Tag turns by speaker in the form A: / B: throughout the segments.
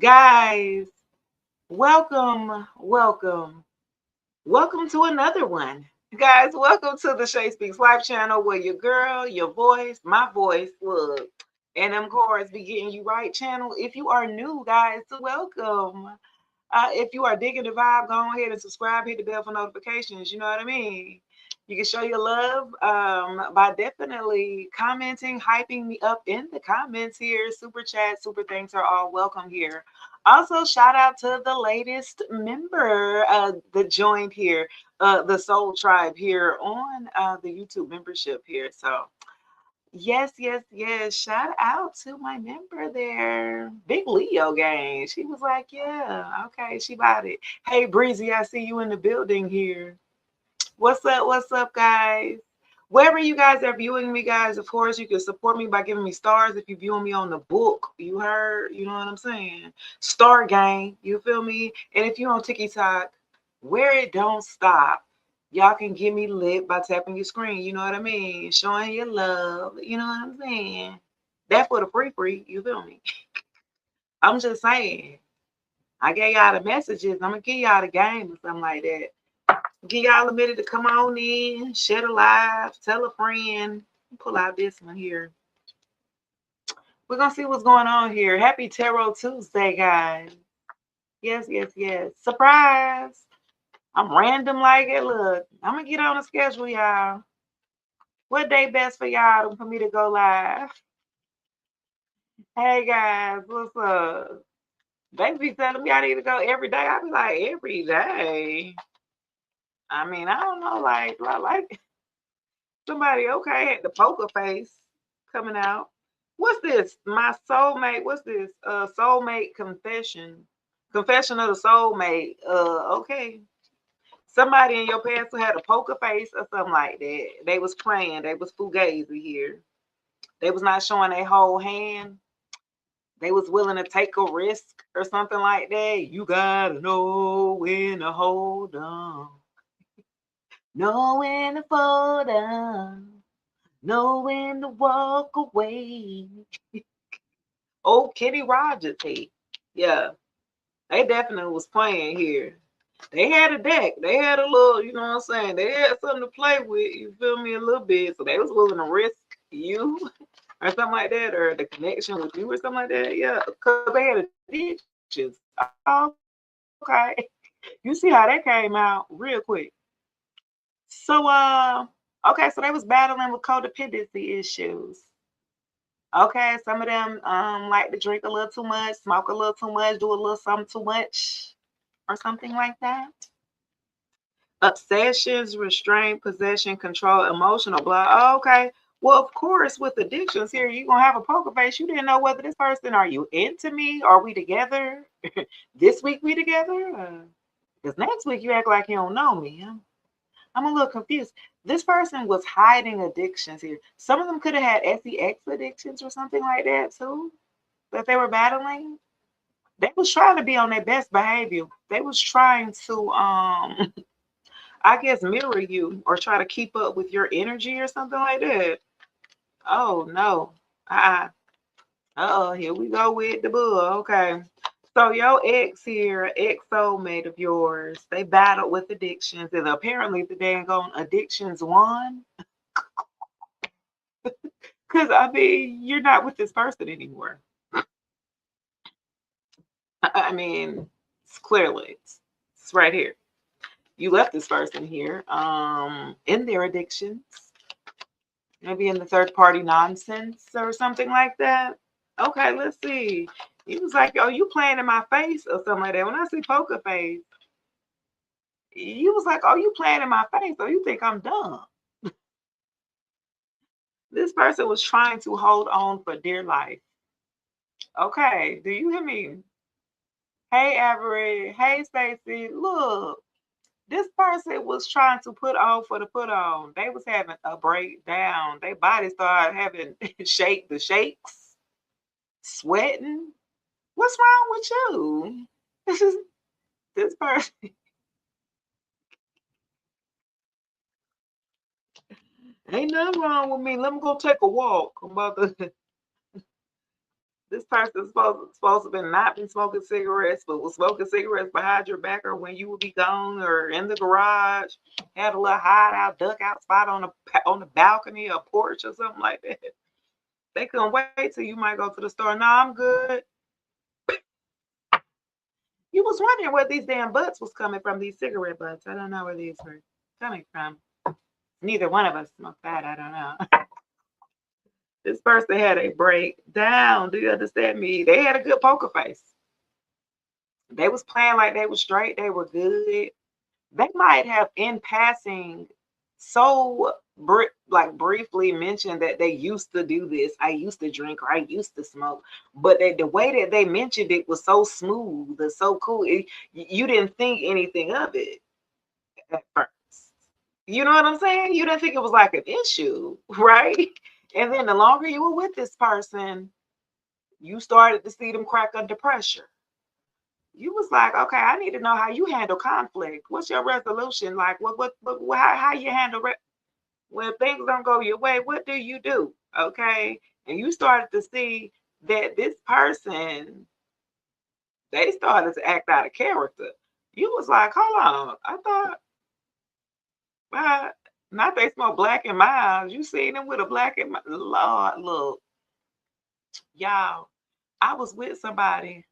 A: Guys, welcome to another one. Guys, welcome to the Shay Speaks Life channel where your girl, your voice, my voice, look, and of course, be getting you right channel. If you are new, guys, welcome. If you are digging the vibe, go ahead and subscribe, hit the bell for notifications. You know what I mean? You can show your love by definitely commenting, hyping me up in the comments here. Super chat, super thanks are all welcome here. Also, shout out to the latest member that joined here, the Soul Tribe here on the YouTube membership here. So, yes. Shout out to my member there. Big Leo gang. She was like, yeah, okay, she bought it. Hey, Breezy, I see you in the building here. What's up, guys? Wherever you guys are viewing me, guys, of course, you can support me by giving me stars if you're viewing me on the book. You heard? You know what I'm saying? Star gang, you feel me? And if you're on TikTok, where it don't stop, y'all can give me lit by tapping your screen. You know what I mean? Showing your love. You know what I'm saying? That's for the free. You feel me? I'm just saying. I gave y'all the messages. I'm gonna give y'all the game or something like that. Give y'all a minute to come on in, share the live, tell a friend. Pull out this one here. We're gonna see what's going on here. Happy Tarot Tuesday, guys. Yes. Surprise! I'm random like it. Look, I'm gonna get on the schedule, y'all. What day best for y'all for me to go live? Hey guys, what's up? They be telling me I need to go every day. I be like, every day. I mean, I don't know, like somebody okay had the poker face coming out. What's this? My soulmate. What's this? Soulmate confession. Confession of the soulmate. Okay. Somebody in your past who had a poker face or something like that. They was playing. They was fugazi here. They was not showing their whole hand. They was willing to take a risk or something like that. You gotta know when to hold on. Know when to fold down. Know when to walk away. Oh, Kenny Rogers, hey. Yeah, they definitely was playing here. They had a deck. They had a little, you know what I'm saying? They had something to play with, you feel me, a little bit. So they was willing to risk you or something like that, or the connection with you or something like that. Yeah, because they had addictions. Okay. You see how that came out real quick. So okay, so they was battling with codependency issues. Okay, some of them like to drink a little too much, smoke a little too much, do a little something too much, or something like that. Obsessions, restraint, possession, control, emotional blah. Oh, okay. Well, of course, with addictions here, you're gonna have a poker face. You didn't know whether this person are you into me? Are we together? This week we together? Because next week you act like you don't know me. I'm a little confused. This person was hiding addictions here. Some of them could have had sex addictions or something like that too, that they were battling. They was trying to be on their best behavior. They was trying to I guess mirror you or try to keep up with your energy or something like that. Oh no. Uh oh, here we go with the bull. Okay. So your ex here, ex soulmate of yours, they battled with addictions, and apparently the dang on addictions won. Because I mean, you're not with this person anymore. I mean, it's clearly it's right here. You left this person here, in their addictions, maybe in the third party nonsense or something like that. Okay, let's see. He was like, "Oh, you playing in my face or something like that." When I see poker face, you was like, "Oh, you playing in my face? Oh, you think I'm dumb?" This person was trying to hold on for dear life. Okay, do you hear me? Hey, Avery. Hey, Stacy. Look, this person was trying to put on for the put on. They was having a breakdown. Their body started having shake the shakes, sweating. What's wrong with you? This is this person. Ain't nothing wrong with me. Let me go take a walk. I'm about to This person's supposed to been not been smoking cigarettes, but was smoking cigarettes behind your back or when you would be gone or in the garage. Had a little hideout, duck out spot on the balcony or porch or something like that. They couldn't wait till you might go to the store. No, I'm good. You was wondering where these damn butts was coming from, these cigarette butts. I don't know where these were coming from. Neither one of us smoked that. I don't know. This person had a breakdown. Do you understand me? They had a good poker face. They was playing like they were straight. They were good. They might have in passing so like briefly mentioned that they used to do this. I used to drink or I used to smoke, but the way that they mentioned it was so smooth and so cool. You didn't think anything of it at first. You know what I'm saying? You didn't think it was like an issue, right? And then the longer you were with this person, you started to see them crack under pressure. You was like, okay, I need to know how you handle conflict. What's your resolution? Like, how you handle when things don't go your way? What do you do? Okay, and you started to see that this person, they started to act out of character. You was like, hold on, I thought, uh, not they smoke black and miles. You seen them with a black and Lord, look, y'all. I was with somebody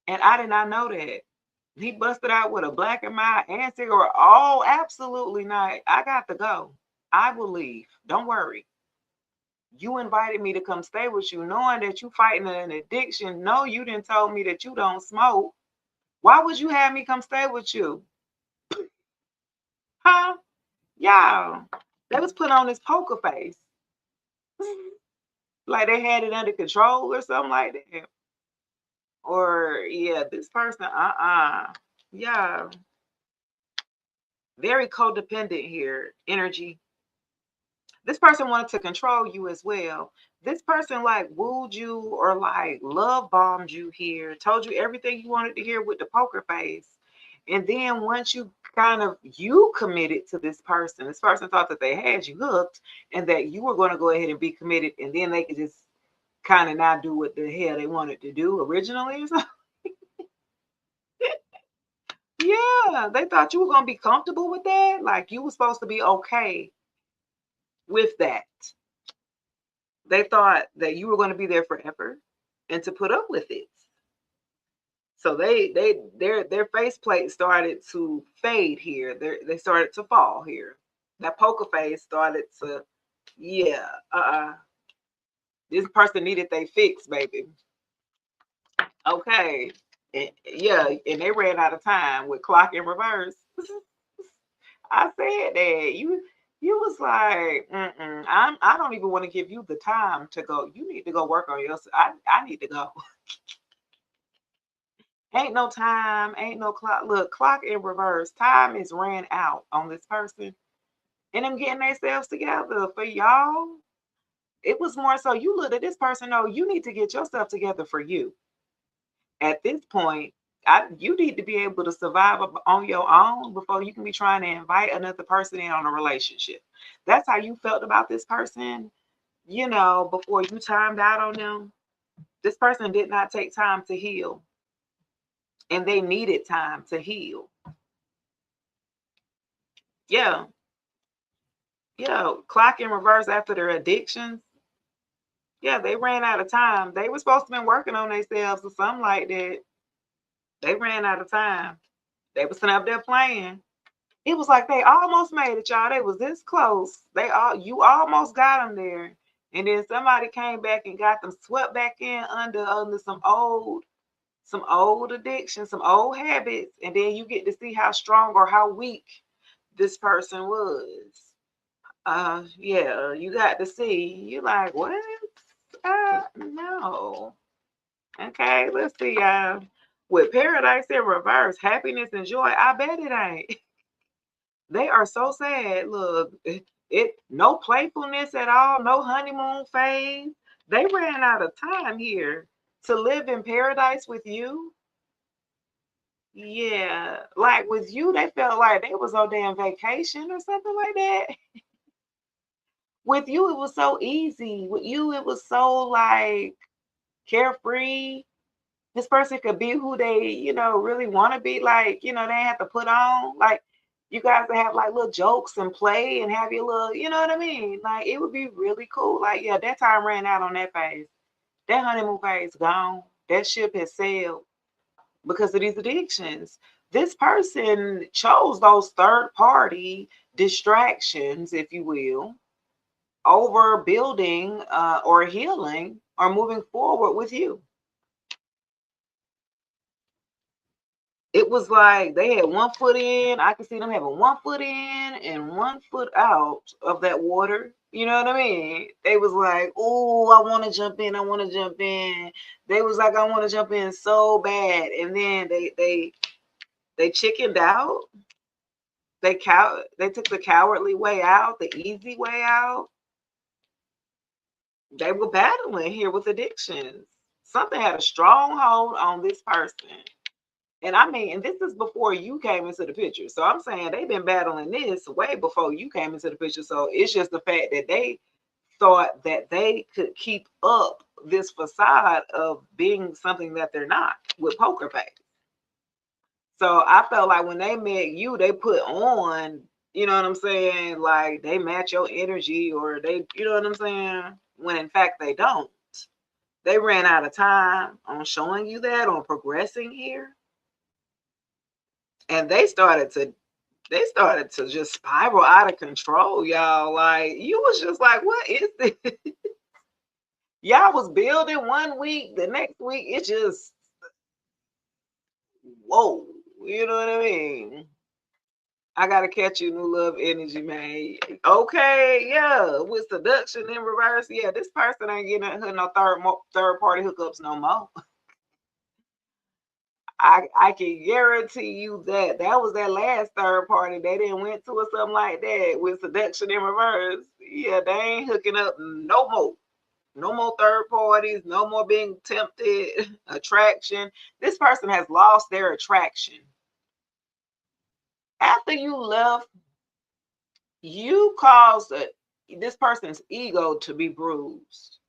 A: and I did not know that. He busted out with a black and mild and cigarette. Oh, absolutely not. I got to go. I will leave. Don't worry. You invited me to come stay with you, knowing that you fighting an addiction. No, you didn't tell me that you don't smoke. Why would you have me come stay with you? Huh? Y'all. They was put on this poker face. Like they had it under control or something like that. Or yeah, this person, yeah, very codependent here, energy. This person wanted to control you as well. This person like wooed you or like love bombed you here, told you everything you wanted to hear with the poker face. And then once you you committed to this person thought that they had you hooked and that you were going to go ahead and be committed, and then they could just kind of not do what the hell they wanted to do originally or something. Yeah, they thought you were going to be comfortable with that. Like you were supposed to be okay with that. They thought that you were going to be there forever and to put up with it. So their faceplate started to fade here. They started to fall here. That poker face started to, yeah, this person needed they fix, baby. Okay. And, yeah, and they ran out of time with clock in reverse. I said that you was like, I don't even want to give you the time to go. You need to go work on yourself. I need to go. Ain't no time, ain't no clock. Look, clock in reverse. Time is ran out on this person. And them getting themselves together for y'all. It was more so you looked at this person, no, you need to get yourself together for you. At this point, you need to be able to survive on your own before you can be trying to invite another person in on a relationship. That's how you felt about this person, before you timed out on them. This person did not take time to heal, and they needed time to heal. Yeah, yeah, clock in reverse after their addictions. Yeah, they ran out of time. They were supposed to have been working on themselves or something like that. They ran out of time. They was sitting up there playing. It was like they almost made it, y'all. They was this close. You almost got them there, and then somebody came back and got them swept back in under some old addiction, some old habits, and then you get to see how strong or how weak this person was. Yeah, you got to see. You like what? No. Okay, let's see. With paradise in reverse, happiness and joy. I bet it ain't. They are so sad. Look, it no playfulness at all, no honeymoon phase. They ran out of time here to live in paradise with you. Yeah, like with you, they felt like they was on damn vacation or something like that. With you, it was so easy. With you, it was so like carefree. This person could be who they, really want to be. Like, they have to put on. Like, you guys would have like little jokes and play and have your little, you know what I mean? Like, it would be really cool. Like, yeah, that time ran out on that phase. That honeymoon phase gone. That ship has sailed because of these addictions. This person chose those third party distractions, if you will, over building or healing or moving forward with you. It was like they had one foot in. I could see them having one foot in and one foot out of that water. You know what I mean? They was like, "Oh, I want to jump in. I want to jump in." They was like, "I want to jump in so bad," and then they chickened out. They took the cowardly way out, the easy way out. They were battling here with addictions. Something had a strong hold on this person. And I mean, and this is before you came into the picture. So I'm saying they've been battling this way before you came into the picture. So it's just the fact that they thought that they could keep up this facade of being something that they're not with Poker Face. So I felt like when they met you, they put on, you know what I'm saying? Like they match your energy or they, you know what I'm saying? When in fact they don't. They ran out of time on showing you that, on progressing here. And they started to just spiral out of control, y'all. Like you was just like, what is this? Y'all was building one week, the next week it just whoa, you know what I mean? I gotta catch you, new love energy, man. Okay, yeah, with seduction in reverse, yeah, this person ain't getting her no third party hookups no more. I can guarantee you that was that last third party they didn't went to or something like that with seduction in reverse. Yeah, they ain't hooking up no more. No more third parties, no more being tempted, attraction. This person has lost their attraction. After you left, you caused this person's ego to be bruised.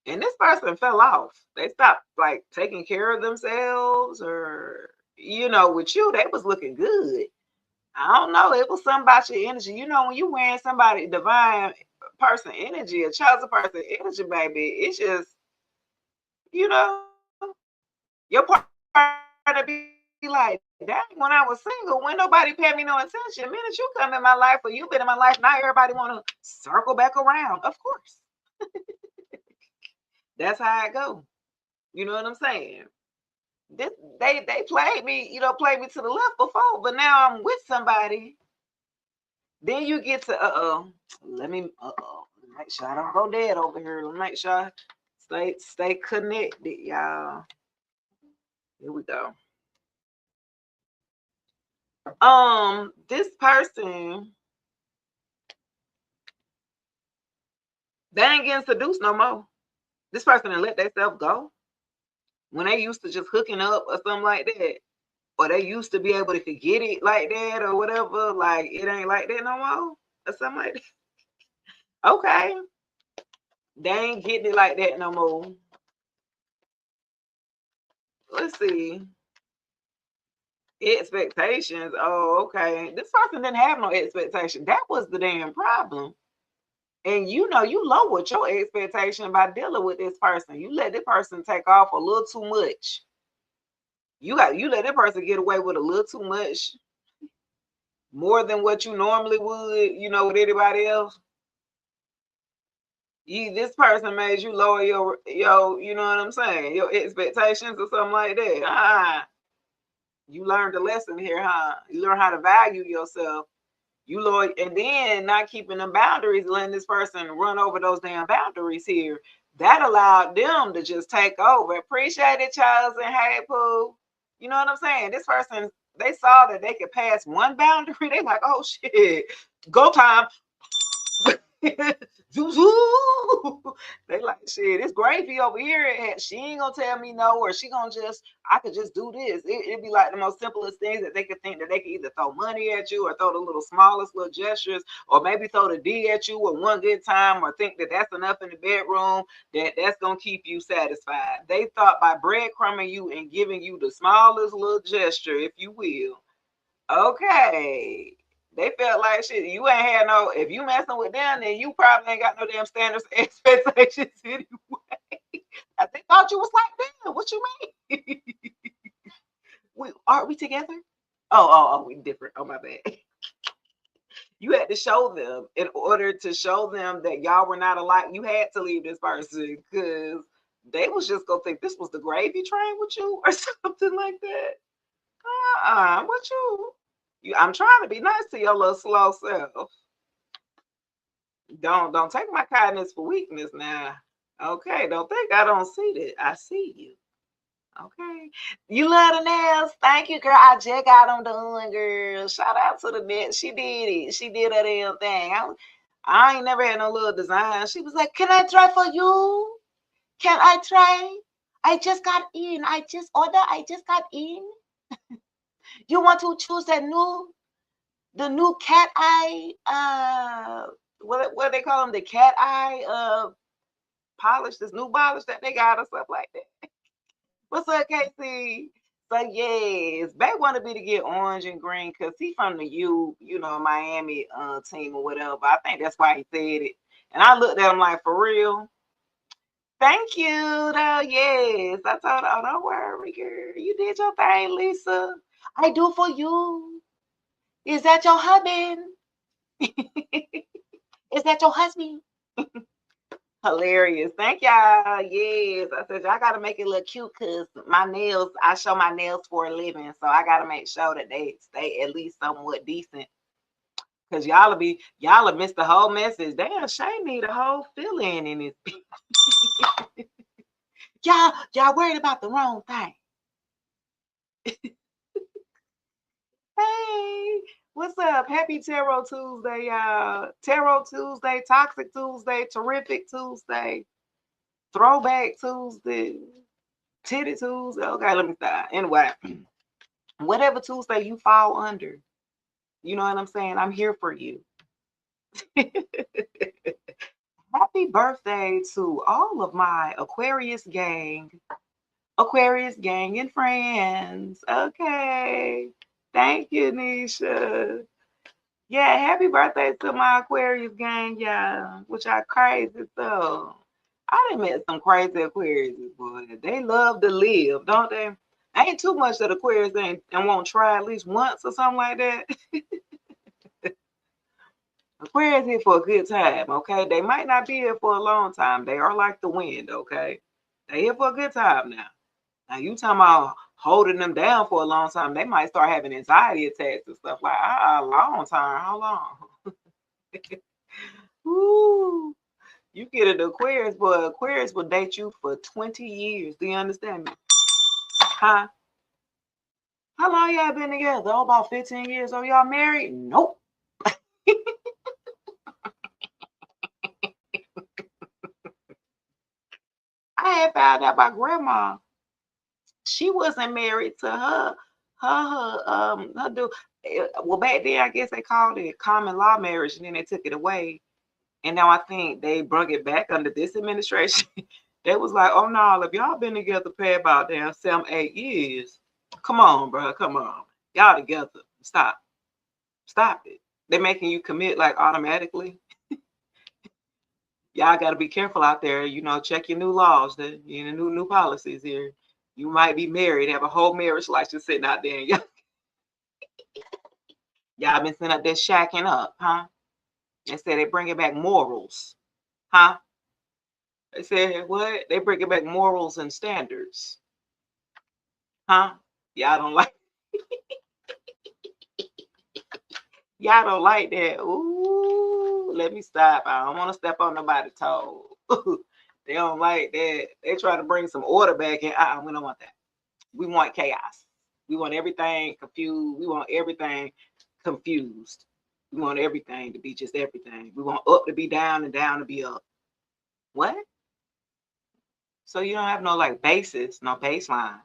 A: And this person fell off. They stopped like taking care of themselves or, with you, they was looking good. I don't know. It was something about your energy. You know, when you wearing somebody divine person energy, a chosen person energy, baby, it's just, you know, your partner be like, dang, when I was single, when nobody paid me no attention. The minute you come in my life or you've been in my life, now everybody want to circle back around. Of course. That's how it go. You know what I'm saying? This, they played me, played me to the left before, but now I'm with somebody. Then you get to let me make sure I don't go dead over here. Let me make sure I stay connected, y'all. Here we go. This person, they ain't getting seduced no more. This person done let themselves go. When they used to just hooking up or something like that, or they used to be able to get it like that or whatever, like it ain't like that no more or something like that. Okay. They ain't getting it like that no more. Let's see. Expectations. Oh, okay. This person didn't have no expectation. That was the damn problem. And you lowered your expectation by dealing with this person. You let this person take off a little too much. You let that person get away with a little too much, more than what you normally would, with anybody else. This person made you lower your, you know what I'm saying, your expectations or something like that. You learned a lesson here, huh? You learn how to value yourself. You lower, and then not keeping them boundaries, letting this person run over those damn boundaries here. That allowed them to just take over. Appreciate it, Charles and Hey Pooh. You know what I'm saying? This person, they saw that they could pass one boundary. They like, oh shit, go time. Zoo, zoo. They like, shit, it's gravy over here. And she ain't gonna tell me no, or she gonna just, I could just do this. It'd be like the most simplest things that they could think that they could either throw money at you or throw the little smallest little gestures, or maybe throw the D at you with one good time, or think that that's enough in the bedroom, that's gonna keep you satisfied. They thought by breadcrumbing you and giving you the smallest little gesture, if you will, okay, they felt like shit. You ain't had no. If you messing with them, then you probably ain't got no damn standards or expectations anyway. They thought you was like them. What you mean? Aren't we together? Oh, we different. Oh, my bad. You had to show them in order to show them that y'all were not alike. You had to leave this person because they was just gonna think this was the gravy train with you or something like that. What you? I'm trying to be nice to your little slow self. Don't take my kindness for weakness now. Okay, don't think I don't see that. I see you. Okay. You love the nails. Thank you, girl. I just got them done, girl. Shout out to the net. She did it. She did her damn thing. I ain't never had no little design. She was like, can I try for you? Can I try? I just got in. I just ordered. I just got in. You want to choose the new cat eye, what they call them, the cat eye polish, this new polish that they got or stuff like that. What's up, Casey? So yes, Bay wanted me to get orange and green because he from the Miami team or whatever. I think that's why he said it. And I looked at him like, for real. Thank you, though. Yes, I told her, oh, don't worry, girl. You did your thing, Lisa. I do for you. Is that your husband? Is that your husband? Hilarious. Thank y'all. Yes. I said, y'all got to make it look cute because my nails, I show my nails for a living. So I got to make sure that they stay at least somewhat decent. Because y'all will miss the whole message. Damn, Shay need a whole fill-in in this. y'all worried about the wrong thing. Hey, what's up? Happy Tarot Tuesday, y'all. Tarot Tuesday, Toxic Tuesday, Terrific Tuesday, Throwback Tuesday, Titty Tuesday. Okay, let me stop. Anyway, whatever Tuesday you fall under, you know what I'm saying? I'm here for you. Happy birthday to all of my Aquarius gang and friends. Okay. Thank you, Nisha. Yeah, happy birthday to my Aquarius gang, y'all. Which are crazy so. I done met some crazy Aquarius, boy. They love to live, don't they? Ain't too much that Aquarius ain't and won't try at least once or something like that. Aquarius here for a good time, okay? They might not be here for a long time. They are like the wind, okay? They here for a good time now. Now you talking about holding them down for a long time, they might start having anxiety attacks and stuff like a long time. How long? Ooh, you get an Aquarius, but Aquarius will date you for 20 years. Do you understand me? Huh? How long y'all been together? Oh, about 15 years. Oh, y'all married? Nope. I had found out my grandma. She wasn't married to her dude. Well, back then I guess they called it common law marriage, and then they took it away. And now I think they brought it back under this administration. They was like, oh no, if y'all been together for about damn 7-8 years, come on, bro, come on, y'all together. Stop it. They're making you commit like automatically. Y'all got to be careful out there. You know, check your new laws, the new policies here. You might be married, have a whole marriage license sitting out there. Y'all been sitting up there shacking up, huh? They said they bringing back morals, huh? They said what? They bringing back morals and standards, huh? Y'all don't like. Y'all don't like that. Ooh, let me stop. I don't want to step on nobody's toes. They don't like that. They try to bring some order back in. We don't want that. We want chaos. We want everything confused. We want everything confused. We want everything to be just everything. We want up to be down and down to be up. What? So you don't have no like basis, no baseline.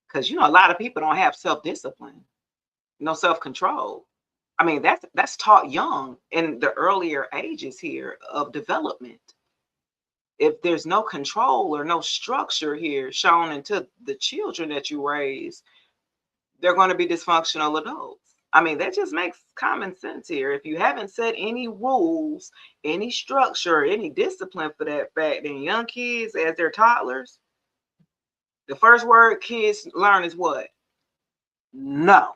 A: Because a lot of people don't have self-discipline, no self-control. I mean, that's taught young in the earlier ages here of development. If there's no control or no structure here shown into the children that you raise, they're going to be dysfunctional adults. I mean, that just makes common sense here. If you haven't set any rules, any structure, any discipline for that fact, then young kids, as they're toddlers, the first word kids learn is what? No.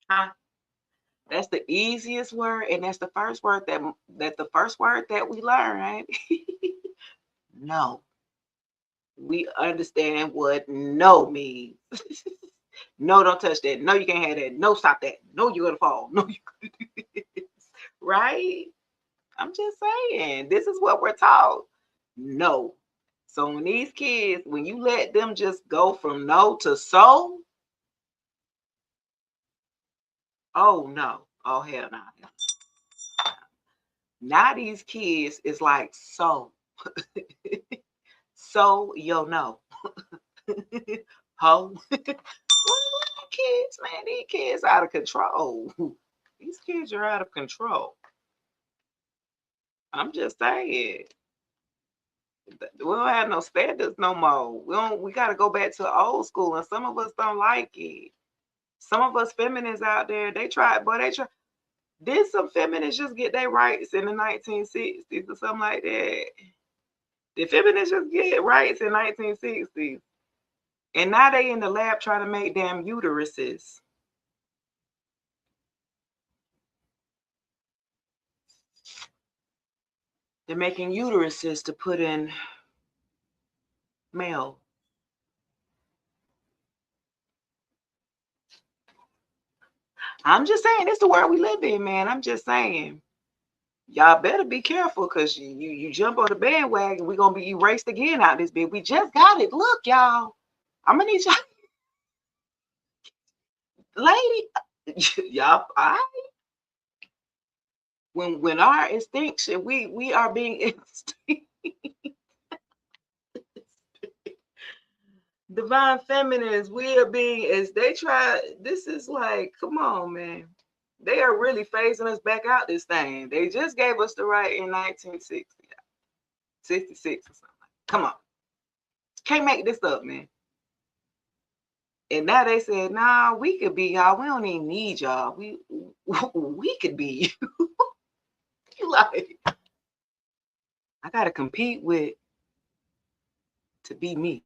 A: Huh? That's the easiest word, and that's the first word that we learn, right? No. We understand what no means. No, don't touch that. No, you can't have that. No, stop that. No, you're gonna fall. No, you right? I'm just saying, this is what we're taught. No. So when these kids, when you let them just go from no to so, oh no. Oh hell no. Now these kids is like so. So no. Ho. Kids, man, these kids out of control. These kids are out of control. I'm just saying. We don't have no standards no more. We gotta go back to old school, and some of us don't like it. Some of us feminists out there, they try. Did some feminists just get their rights in the 1960s or something like that? Did feminists just get rights in 1960s? And now they in the lab trying to make damn uteruses. They're making uteruses to put in male. I'm just saying, it's the world we live in, man. I'm just saying. Y'all better be careful, because you jump on the bandwagon, we're going to be erased again out this bit. We just got it. Look, y'all. I'm going to need y'all. Lady, y'all, all right? When our extinction, we are being extinct. Divine feminists, we are being, as they try, this is like, come on, man. They are really phasing us back out this thing. They just gave us the right in 1960, 66 or something. Come on. Can't make this up, man. And now they said, nah, we could be y'all. We don't even need y'all. We could be you. You like, I gotta compete with to be me.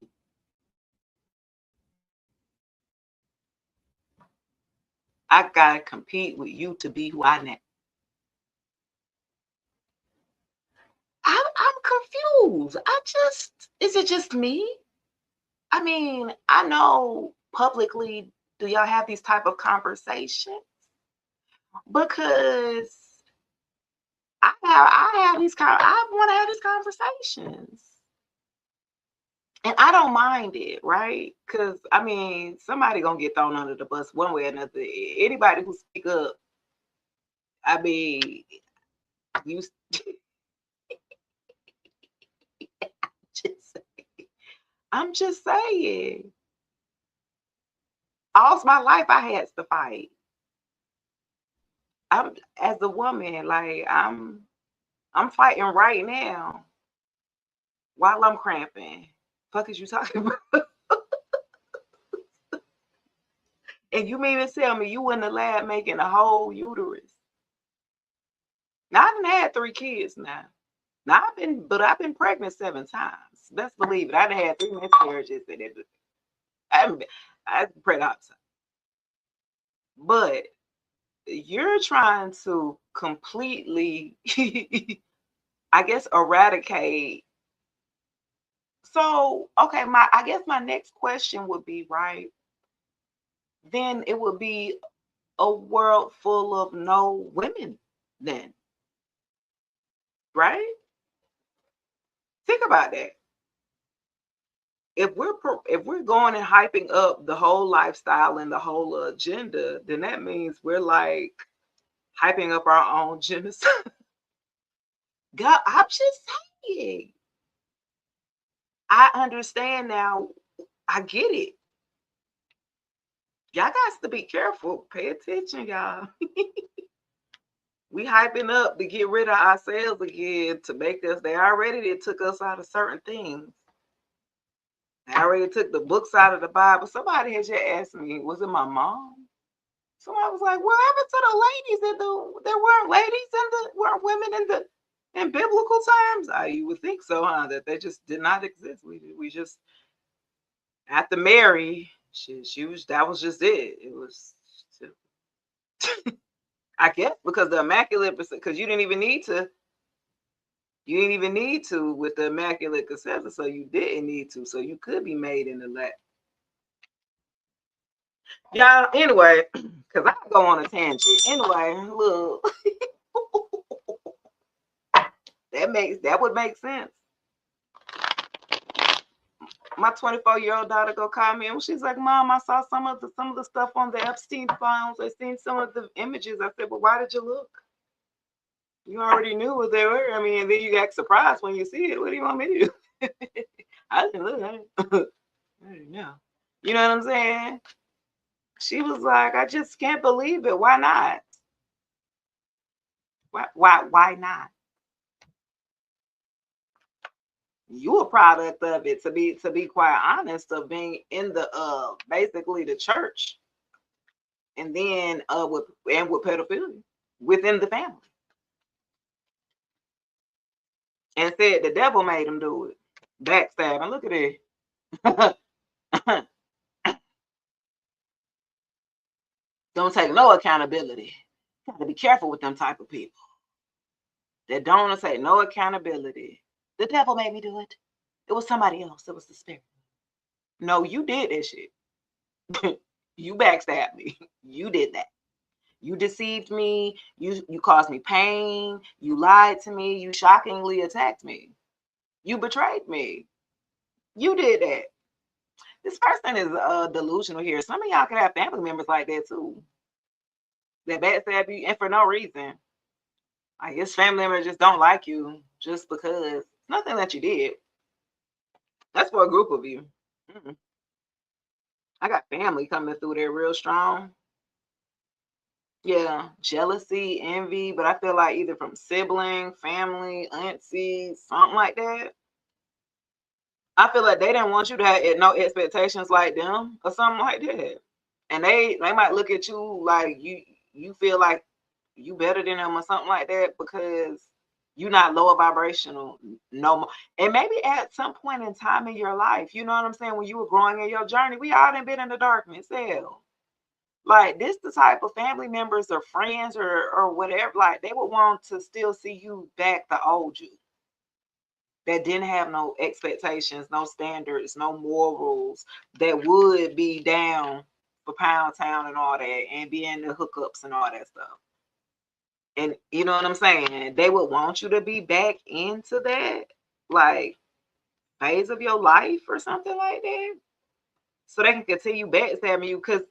A: I gotta compete with you to be who I am. I'm confused. Is it just me? I mean, I know publicly, do y'all have these type of conversations? Because I want to have these conversations. And I don't mind it, right? Because I mean, somebody gonna get thrown under the bus one way or another. Anybody who speak up, I mean, you I'm just saying. All my life I had to fight. I'm as a woman, like I'm fighting right now while I'm cramping. Fuck is you talking about? And you mean to tell me you in the lab making a whole uterus? Now I done had 3 kids now. Now I've been pregnant 7 times. Best believe it. I done had 3 miscarriages and I've pregnant. But you're trying to completely, I guess, eradicate. So, okay, I guess my next question would be, right? Then it would be a world full of no women then, right? Think about that. if we're going and hyping up the whole lifestyle and the whole agenda, then that means we're like hyping up our own genocide. God, I'm just saying. I understand now. I get it. Y'all got to be careful. Pay attention, y'all. We hyping up to get rid of ourselves again to make us. They took us out of certain things. They already took the books out of the Bible. Somebody had just asked me, was it my mom? Somebody was like, what happened to the ladies there weren't ladies weren't women in biblical times? You would think so, huh? That they just did not exist. We just after Mary, she was, that was just it. It was I guess because the immaculate, because you didn't even need to with the immaculate conception, so you didn't need to, so you could be made in the lab. Y'all, anyway, because I go on a tangent. Anyway, look, that would make sense. My 24-year-old daughter go call me and she's like, Mom, I saw some of the stuff on the Epstein files. I seen some of the images. I said, well, why did you look? You already knew what they were. I mean, and then you got surprised when you see it. What do you want me to do? I didn't look at it. I didn't know. You know what I'm saying? She was like, I just can't believe it. Why not? Why not? You a product of it, to be quite honest, of being in the basically the church, and then with pedophilia within the family. And said the devil made him do it. Backstabbing. Look at it. Don't take no accountability. You got to be careful with them type of people that don't take no accountability. The devil made me do it. It was somebody else. It was the spirit. No, you did that shit. You backstabbed me. You did that. You deceived me. You caused me pain. You lied to me. You shockingly attacked me. You betrayed me. You did that. This person is delusional here. Some of y'all could have family members like that too. That backstab you and for no reason. I guess family members just don't like you just because nothing that you did. That's for a group of you. Mm-mm. I got family coming through there real strong. Yeah, jealousy, envy, but I feel like either from sibling, family, auntie, something like that. I feel like they didn't want you to have no expectations like them or something like that. And they might look at you like you feel like you better than them or something like that because you're not lower vibrational no more. And maybe at some point in time in your life, you know what I'm saying, when you were growing in your journey, we all done been in the darkness. Hell. Like this the type of family members or friends or whatever, like they would want to still see you back the old you. That didn't have no expectations, no standards, no morals, that would be down for Pound Town and all that and be in the hookups and all that stuff. And you know what I'm saying? They would want you to be back into that like phase of your life or something like that. So they can continue backstabbing you because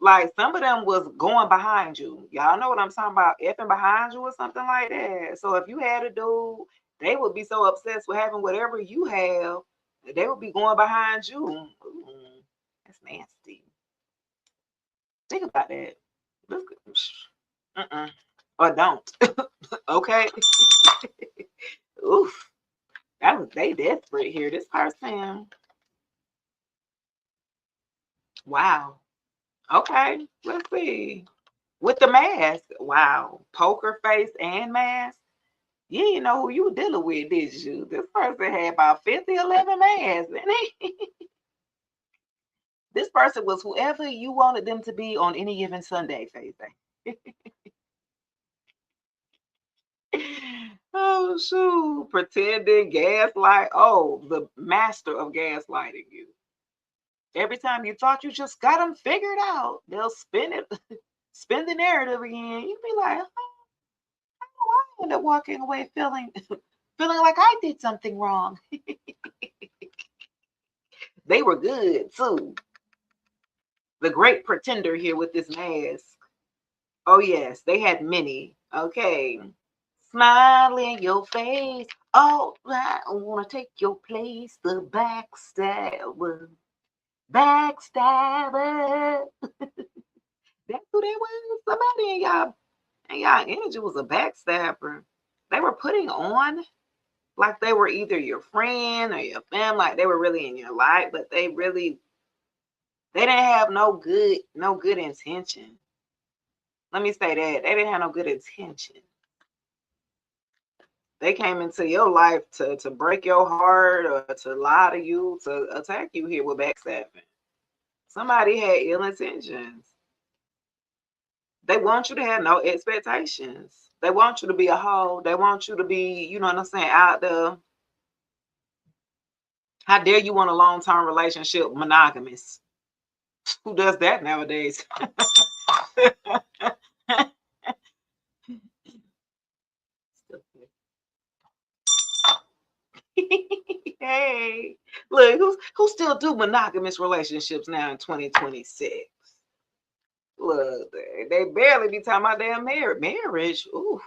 A: like some of them was going behind you. Y'all know what I'm talking about, effing behind you or something like that. So if you had a dude, they would be so obsessed with having whatever you have, they would be going behind you. Ooh, that's nasty. Think about that. Look, or don't. Okay. Oof. That was they desperate here. This person. Wow. Okay. Let's see. With the mask. Wow. Poker face and mask. You didn't know who you were dealing with, did you? This person had about 50, 11 masks. This person was whoever you wanted them to be on any given Sunday, Faith. Oh, shoot. Pretending, gaslight. Oh, the master of gaslighting you. Every time you thought you just got them figured out, they'll spin it, spin the narrative again. You'd be like, oh, I end up walking away feeling like I did something wrong. They were good too. The Great Pretender here with this mask. Oh yes, they had many. Okay. Smile in your face. Oh, I wanna take your place. The backstabber. Backstabber. That's who they was. Somebody in y'all energy was a backstabber. They were putting on like they were either your friend or your family, like they were really in your life, but they didn't have no good intention. Let me say that. They didn't have no good intention. They came into your life to break your heart or to lie to you, to attack you here with backstabbing. Somebody had ill intentions. They want you to have no expectations. They want you to be a hoe. They want you to be, you know what I'm saying, out there. How dare you want a long-term relationship monogamous? Who does that nowadays? Hey, look, who still do monogamous relationships now in 2026? Look, they barely be talking about damn marriage. Ooh,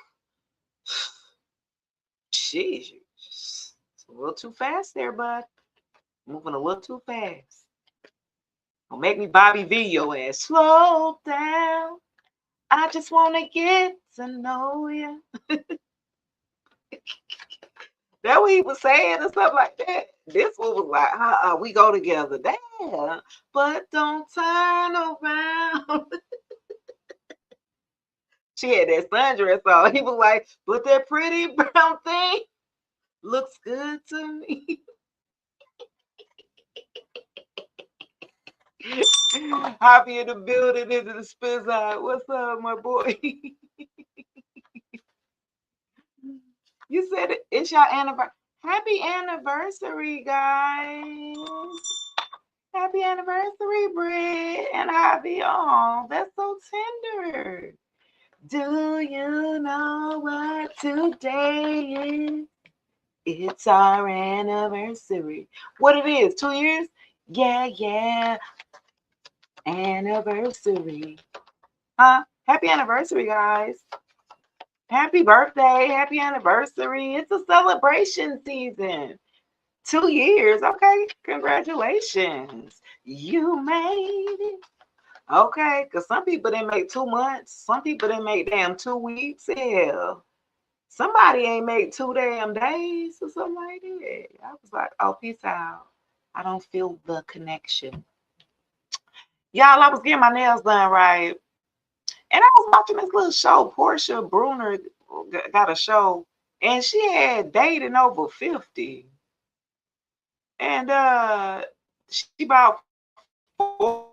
A: jeez, it's a little too fast there, bud. Moving a little too fast. Don't make me Bobby V your ass. Slow down. I just want to get to know you. That what he was saying or something like that. This one was like, we go together. Damn. But don't turn around. She had that sundress on. He was like, but that pretty brown thing looks good to me. Hobby in the building into the spin side. What's up, my boy? You said it's your anniversary. Happy anniversary, guys. Happy anniversary, Britt and Hobby. Oh, that's so tender. Do you know what today is? It's our anniversary. What it is? 2 years? Yeah. Anniversary. Huh? Happy anniversary, guys. Happy birthday. Happy anniversary. It's a celebration season. 2 years. Okay. Congratulations. You made it. Okay. Because some people didn't make 2 months. Some people didn't make damn 2 weeks. Hell. Somebody ain't make 2 damn days or something like that. I was like, oh, peace out. I don't feel the connection. Y'all, I was getting my nails done, right? And I was watching this little show. Portia Bruner got a show, and she had dated over 50. And she bought 4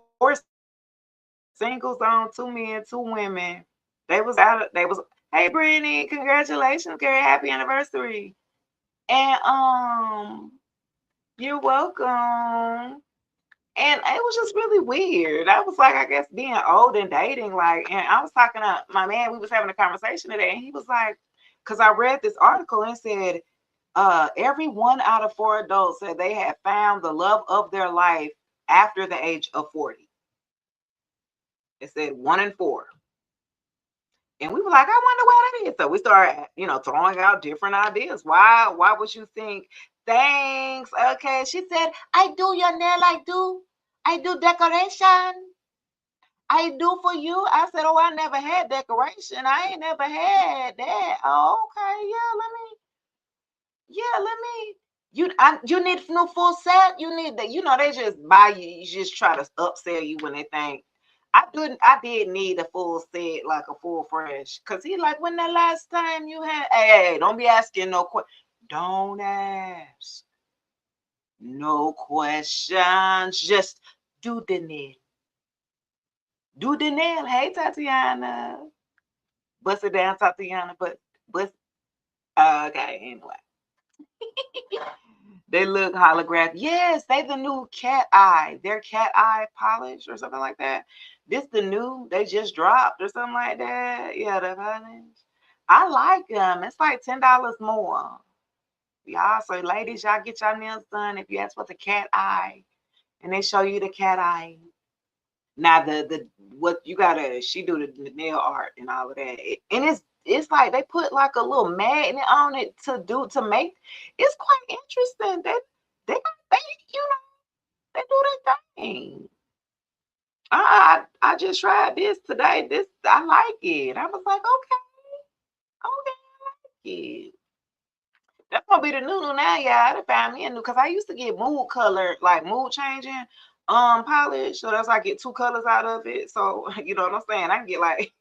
A: singles on, 2 men, 2 women. They was hey Brittany, congratulations, girl, happy anniversary. And you're welcome. And it was just really weird. I was like, I guess being old and dating, like, and I was talking to my man, we was having a conversation today, and he was like, because I read this article and it said, every 1 out of 4 adults said they had found the love of their life after the age of 40. It said 1 in 4. And we were like, I wonder why that is. So we started, throwing out different ideas. Why would you think? Thanks. Okay. She said, I do your nail, I do decoration. I do for you. I said, oh, I never had decoration. I ain't never had that. Oh, okay. Let me. You need no full set. You need that. They just buy you. You just try to upsell you when they think. I did need a full set, like a full fresh. Cause he like, when the last time you had, hey, don't be asking no questions. Don't ask no questions. Just do the nail. Do the nail. Hey, Tatiana. Bust it down, Tatiana. But bust. Okay, anyway. They look holographic. Yes, they the new cat eye. Their cat eye polish or something like that. This the new. They just dropped or something like that. Yeah, the polish. I like them. It's like $10 more. Y'all, so ladies, y'all get your nails done if you ask for the cat eye. and they show you the cat eye. Now the what you gotta she do the nail art and all of that, and it's like they put like a little magnet on it to make. It's quite interesting. They you know they do their thing. I just tried this today. This I like it. I was like, okay, I like it. That's gonna be the new now, yeah. I done found me a new because I used to get mood color, like mood changing polish. So that's why I get two colors out of it. So you know what I'm saying? I can get like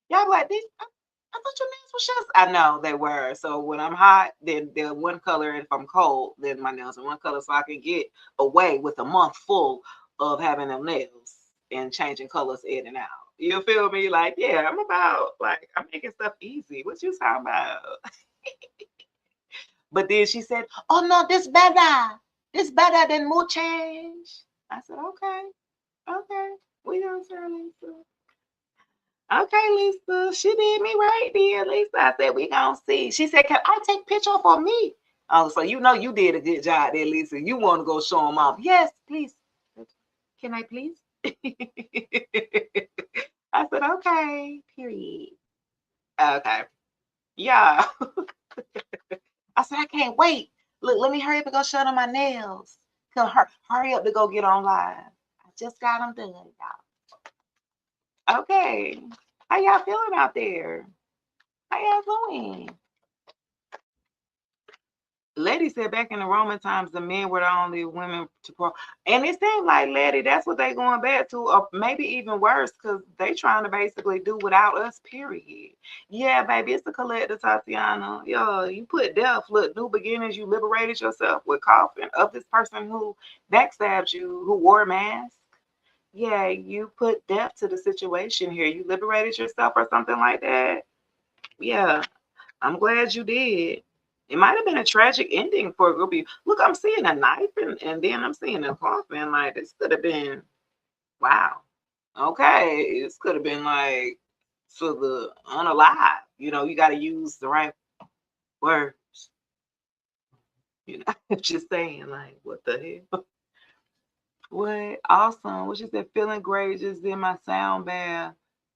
A: y'all be like these I thought your nails were just I know they were. So when I'm hot, then they're one color, and if I'm cold, then my nails are one color. So I can get away with a month full of having them nails and changing colors in and out. You feel me? Like, yeah, I'm about like I'm making stuff easy. What you talking about? But then she said, "Oh no, this better. This better than mood change." I said, "Okay, okay, we don't turn Lisa. Okay, Lisa, she did me right there, Lisa." I said, "We gonna see." She said, "Can I take picture for me?" Oh, so you know you did a good job there, Lisa. You want to go show them off? Yes, please. Can I please? I said, "Okay." Period. Okay. Yeah. I said, "I can't wait. Look, let me hurry up and go show them my nails. Come, hurry up to go get on live. I just got them done, y'all." Okay. How y'all feeling out there? How y'all doing? Letty said back in the Roman times, the men were the only women to pro. And it seemed like Letty, that's what they going back to, or maybe even worse, because they trying to basically do without us, period. Yeah, baby, it's the collective, Tatiana. Yo, you put death, look, new beginnings, you liberated yourself with coughing of this person who backstabbed you, who wore a mask. Yeah, you put death to the situation here. You liberated yourself or something like that. Yeah, I'm glad you did. It might have been a tragic ending for a group of you. Look, I'm seeing a knife and then I'm seeing a coffin. Like this could have been wow. Okay. This could have been like for the unalive. You know, you gotta use the right words. You know, just saying, like, what the hell? What awesome. What you said, feeling great, just in my sound bath.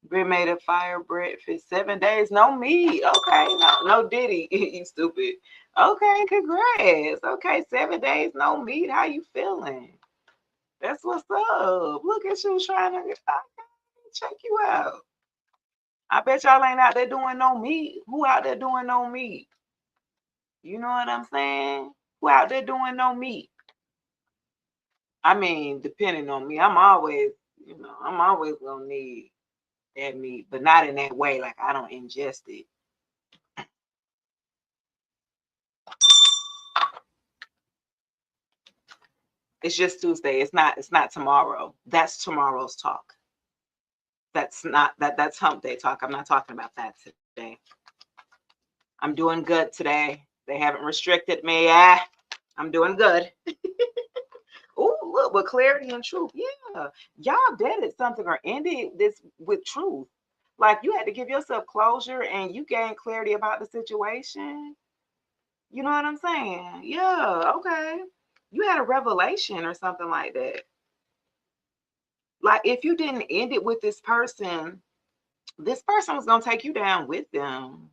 A: Been made a fire breakfast, 7 days, no meat. Okay, no Diddy, you stupid. Okay, congrats. Okay, 7 days, no meat. How you feeling? That's what's up. Look at you trying to check you out. I bet y'all ain't out there doing no meat. Who out there doing no meat? You know what I'm saying? Who out there doing no meat? I mean, depending on me, I'm always gonna need that meat, but not in that way. Like I don't ingest it. It's just Tuesday. It's not tomorrow. That's tomorrow's talk. That's not that's hump day talk. I'm not talking about that today. I'm doing good today. They haven't restricted me. I'm doing good. Oh, look, with clarity and truth. Yeah. Y'all did something or ended this with truth. Like you had to give yourself closure and you gained clarity about the situation. You know what I'm saying? Yeah, okay. You had a revelation or something like that. Like if you didn't end it with this person was gonna take you down with them.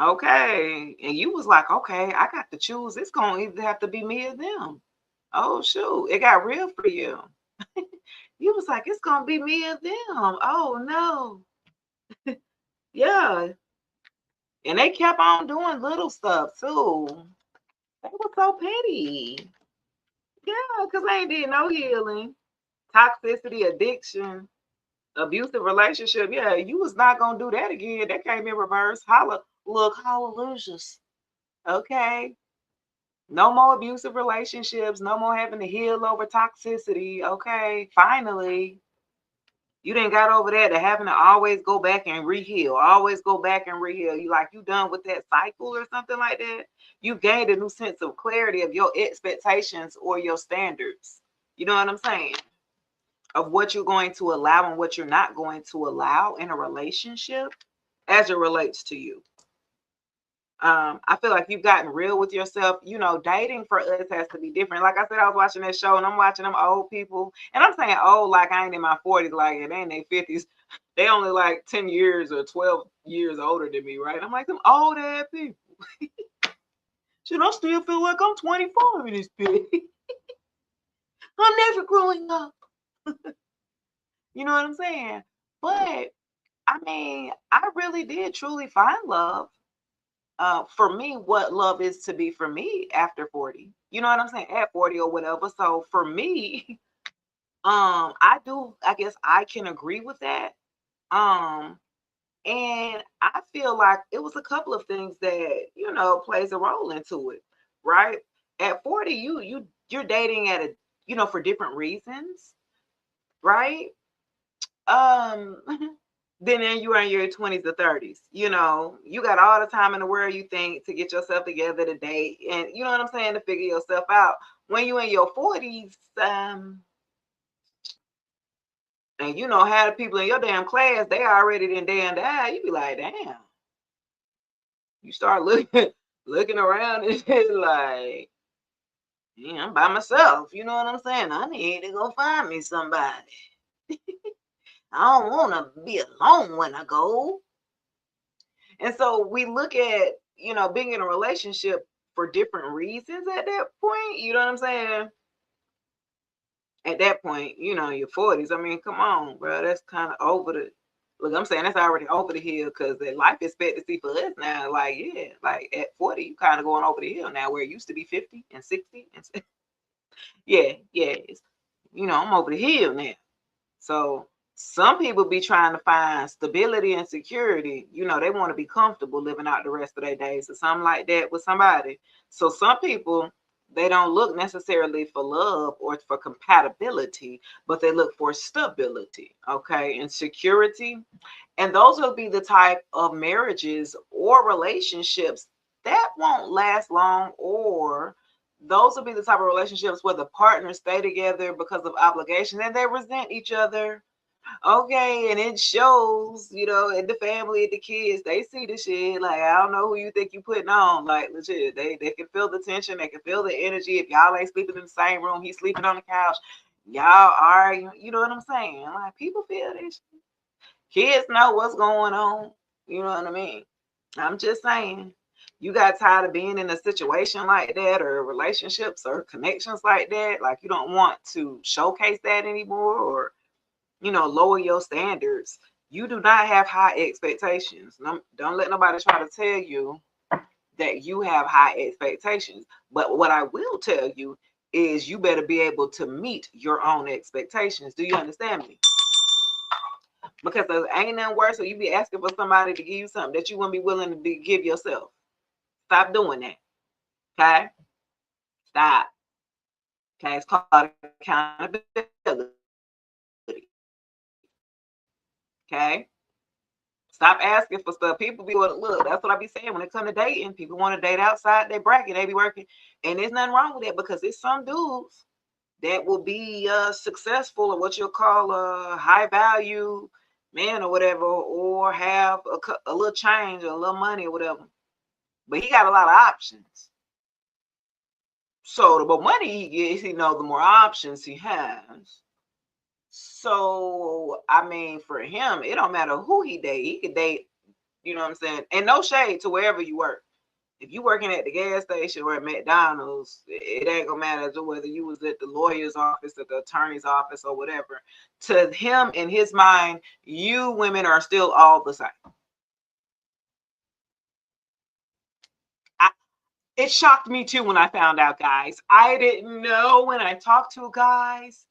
A: Okay. And you was like, okay, I got to choose. It's gonna either have to be me or them. Oh shoot, it got real for you. You was like, it's gonna be me or them. Oh no. Yeah. And they kept on doing little stuff too. They were so petty. Yeah, because they ain't did no healing. Toxicity, addiction, abusive relationship. Yeah, you was not gonna do that again. That came in reverse. Look, hallelujahs. Okay. No more abusive relationships. No more having to heal over toxicity. Okay. Finally, you didn't got over that to having to always go back and reheal. Always go back and reheal. You done with that cycle or something like that. You gained a new sense of clarity of your expectations or your standards. You know what I'm saying? Of what you're going to allow and what you're not going to allow in a relationship as it relates to you. I feel like you've gotten real with yourself. You know, dating for us has to be different. Like I said, I was watching that show and I'm watching them old people. And I'm saying old like I ain't in my 40s, like it ain't in their 50s. They only like 10 years or 12 years older than me, right? I'm like, them old ass people. Shit, I still feel like I'm 24 in this bitch. I'm never growing up. You know what I'm saying? But I mean, I really did truly find love. For me, what love is to be for me after 40. You know what I'm saying? At 40 or whatever. So for me, I do, I guess I can agree with that. Um, and I feel like it was a couple of things that, you know, plays a role into it, right? At 40, you're dating at a, you know, for different reasons, right? Um, then you are in your 20s or 30s. You know, you got all the time in the world, you think, to get yourself together to date, and you know what I'm saying, to figure yourself out. When you in your 40s, and you know, have the people in your damn class, they already done damn died, you be like, damn. You start looking looking around and it's like, yeah, I'm by myself. You know what I'm saying? I need to go find me somebody. I don't want to be alone when I go. And so we look at, you know, being in a relationship for different reasons at that point. You know what I'm saying? At that point, you know, your 40s. I mean, come on, bro. That's kind of over the look. I'm saying that's already over the hill because the life expectancy for us now, like, yeah, like at 40, you kind of going over the hill now where it used to be 50 and 60. And yeah, yeah. You know, I'm over the hill now. So some people be trying to find stability and security. You know, they want to be comfortable living out the rest of their days or something like that with somebody. So some people, they don't look necessarily for love or for compatibility, but they look for stability, okay, and security. And those will be the type of marriages or relationships that won't last long, or those will be the type of relationships where the partners stay together because of obligations and they resent each other. Okay, and it shows, you know, in the family, the kids, they see the shit. Like, I don't know who you think you putting on. Like, legit, they can feel the tension, they can feel the energy. If y'all ain't sleeping in the same room, he's sleeping on the couch. Y'all arguing, you know what I'm saying? Like, people feel this. Kids know what's going on. You know what I mean? I'm just saying, you got tired of being in a situation like that, or relationships or connections like that. Like, you don't want to showcase that anymore, or, you know, lower your standards. You do not have high expectations. Don't let nobody try to tell you that you have high expectations. But what I will tell you is you better be able to meet your own expectations. Do you understand me? Because there ain't nothing worse when you be asking for somebody to give you something that you wouldn't be willing to give yourself. Stop doing that. Okay? Stop. Okay? It's called accountability. Okay? Stop asking for stuff. People be look, that's what I be saying when it come to dating. People want to date outside their bracket. They be working. And there's nothing wrong with that, because it's some dudes that will be successful, or what you'll call a high value man or whatever, or have a little change or a little money or whatever. But he got a lot of options. So the more money he gets, he knows the more options he has. So I mean, for him, it don't matter who he date. He could date, you know what I'm saying? And no shade to wherever you work. If you working at the gas station or at McDonald's, it ain't gonna matter to whether you was at the lawyer's office, at the attorney's office, or whatever. To him, in his mind, you women are still all the same. It shocked me too when I found out, guys. I didn't know when I talked to guys.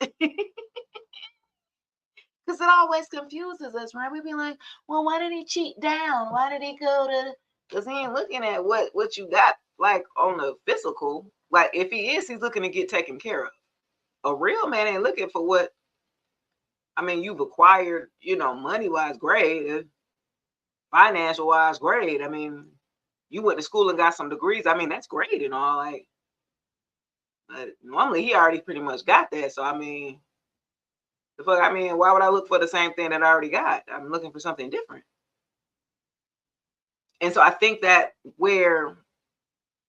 A: Because it always confuses us, right? We be like, well, why did he cheat down? Why did he go to? Because he ain't looking at what you got, like, on the physical. Like, if he is, he's looking to get taken care of. A real man ain't looking for what, I mean, you've acquired, you know, money-wise, great. Financial-wise, great. I mean, you went to school and got some degrees. I mean, that's great and all. Like, but normally he already pretty much got that. So, I mean, the fuck, I mean, why would I look for the same thing that I already got? I'm looking for something different. And so I think that where,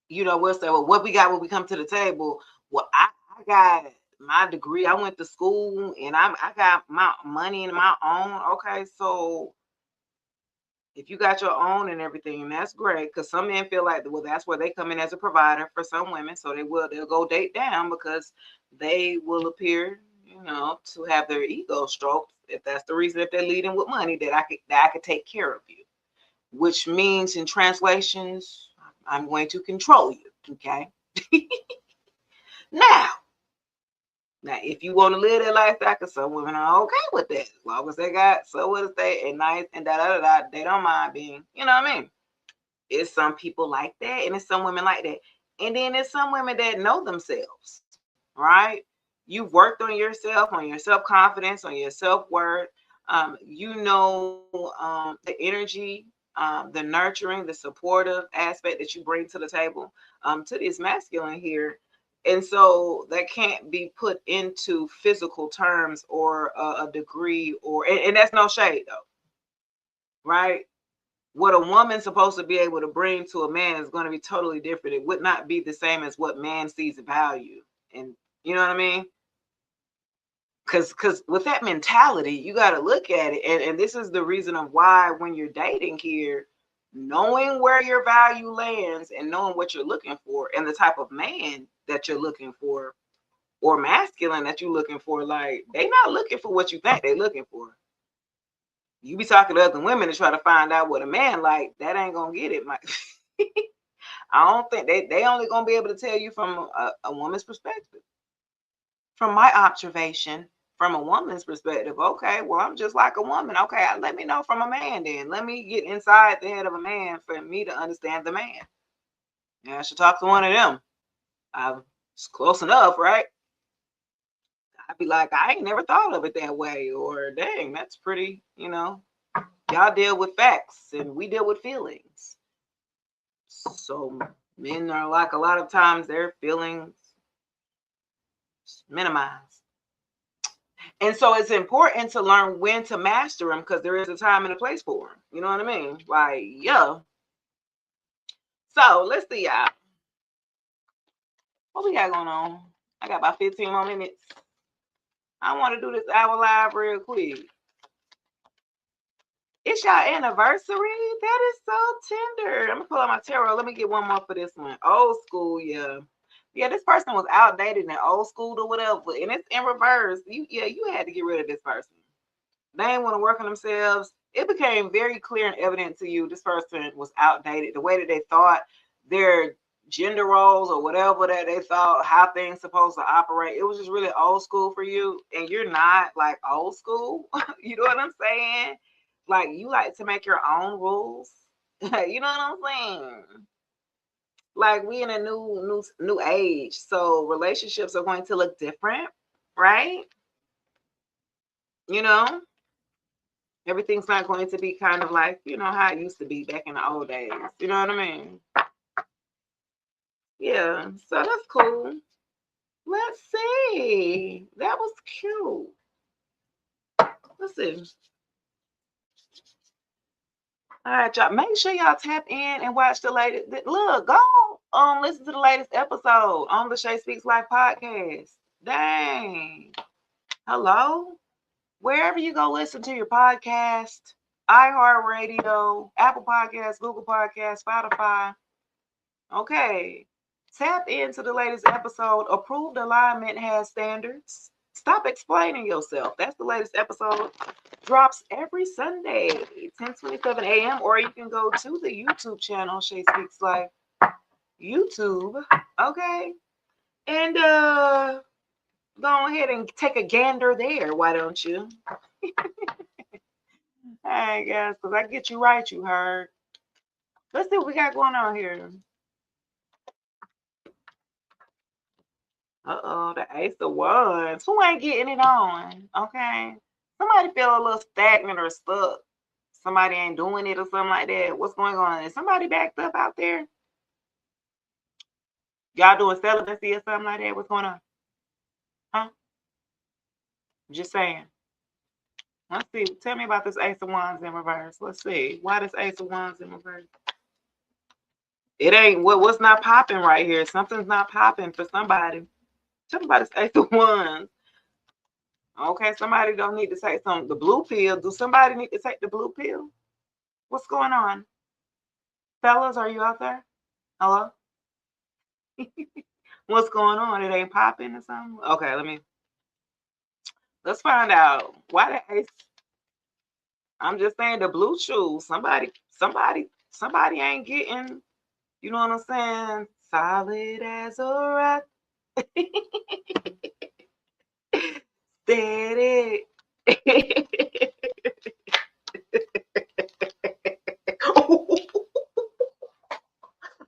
A: we'll say, well, what we got when we come to the table? Well, I got my degree. I went to school and I got my money and my own. Okay, so if you got your own and everything, that's great. Because some men feel like, well, that's where they come in as a provider for some women. So they'll go date down because they will appear, to have their ego stroked. If that's the reason, if they're leading with money, that I could take care of you, which means in translations, I'm going to control you. Okay. Now, if you want to live that lifestyle, because some women are okay with that, as long as they got somewhere to stay and nice and they don't mind being, you know what I mean? It's some people like that, and it's some women like that. And then there's some women that know themselves, right? You've worked on yourself, on your self-confidence, on your self-worth. The energy, the nurturing, the supportive aspect that you bring to the table, to this masculine here. And so that can't be put into physical terms or a degree, and that's no shade though, right? What a woman's supposed to be able to bring to a man is going to be totally different. It would not be the same as what man sees value. And you know what I mean? Because with that mentality, you got to look at it. And this is the reason of why when you're dating here, knowing where your value lands and knowing what you're looking for and the type of man that you're looking for or masculine that you're looking for, like they not looking for what you think they're looking for. You be talking to other women to try to find out what a man like, that ain't gonna get it, Mike. I don't think they only gonna be able to tell you from a woman's perspective. From my observation, from a woman's perspective, okay, well, I'm just like a woman. Okay, let me know from a man then. Let me get inside the head of a man for me to understand the man. Yeah, I should talk to one of them. It's close enough, right? I'd be like, I ain't never thought of it that way, or dang, that's pretty, y'all deal with facts and we deal with feelings. So men are like, a lot of times their feelings minimized. And so it's important to learn when to master them, because there is a time and a place for them. You know what I mean? Like, yeah. So let's see, y'all. What we got going on? I got about 15 more minutes. I want to do this hour live real quick. It's your anniversary. That is so tender. I'm gonna pull out my tarot. Let me get one more for this one. Old school, yeah. Yeah, this person was outdated and old school or whatever, and it's in reverse. You had to get rid of this person. They didn't want to work on themselves. It became very clear and evident to you this person was outdated. The way that they thought, their gender roles or whatever that they thought, how things supposed to operate, it was just really old school for you. And you're not like old school. You know what I'm saying? Like, you like to make your own rules. You know what I'm saying? Like, we in a new age, so relationships are going to look different, right? Everything's not going to be kind of like, how it used to be back in the old days. You know what I mean? Yeah, so that's cool. Let's see. That was cute. Let's see. All right, y'all. Make sure y'all tap in and watch the latest. Look, go listen to the latest episode on the Shay Speaks Life podcast. Dang. Hello? Wherever you go listen to your podcast, iHeartRadio, Apple Podcasts, Google Podcasts, Spotify. Okay. Tap into the latest episode. Approved Alignment has standards. Stop explaining yourself. That's the latest episode. Drops every Sunday, 10:27 a.m. Or you can go to the YouTube channel, Shay Speaks Life YouTube. Okay. And go ahead and take a gander there. Why don't you? Hey, guys, because I get you right, you heard. Let's see what we got going on here. Uh-oh, the Ace of Wands. Who ain't getting it on? Okay. Somebody feel a little stagnant or stuck. Somebody ain't doing it or something like that. What's going on? Is somebody backed up out there? Y'all doing celibacy or something like that? What's going on? Huh? Just saying. Let's see. Tell me about this Ace of Wands in reverse. Let's see. Why this Ace of Wands in reverse? It ain't what's not popping right here. Something's not popping for somebody. Somebody say the ones. Okay, somebody don't need to take the blue pill. Do somebody need to take the blue pill? What's going on? Fellas, are you out there? Hello? What's going on? It ain't popping or something? Okay, let's find out. Why the ace? I'm just saying the blue shoes. Somebody ain't getting, you know what I'm saying? Solid as a rock. Steady.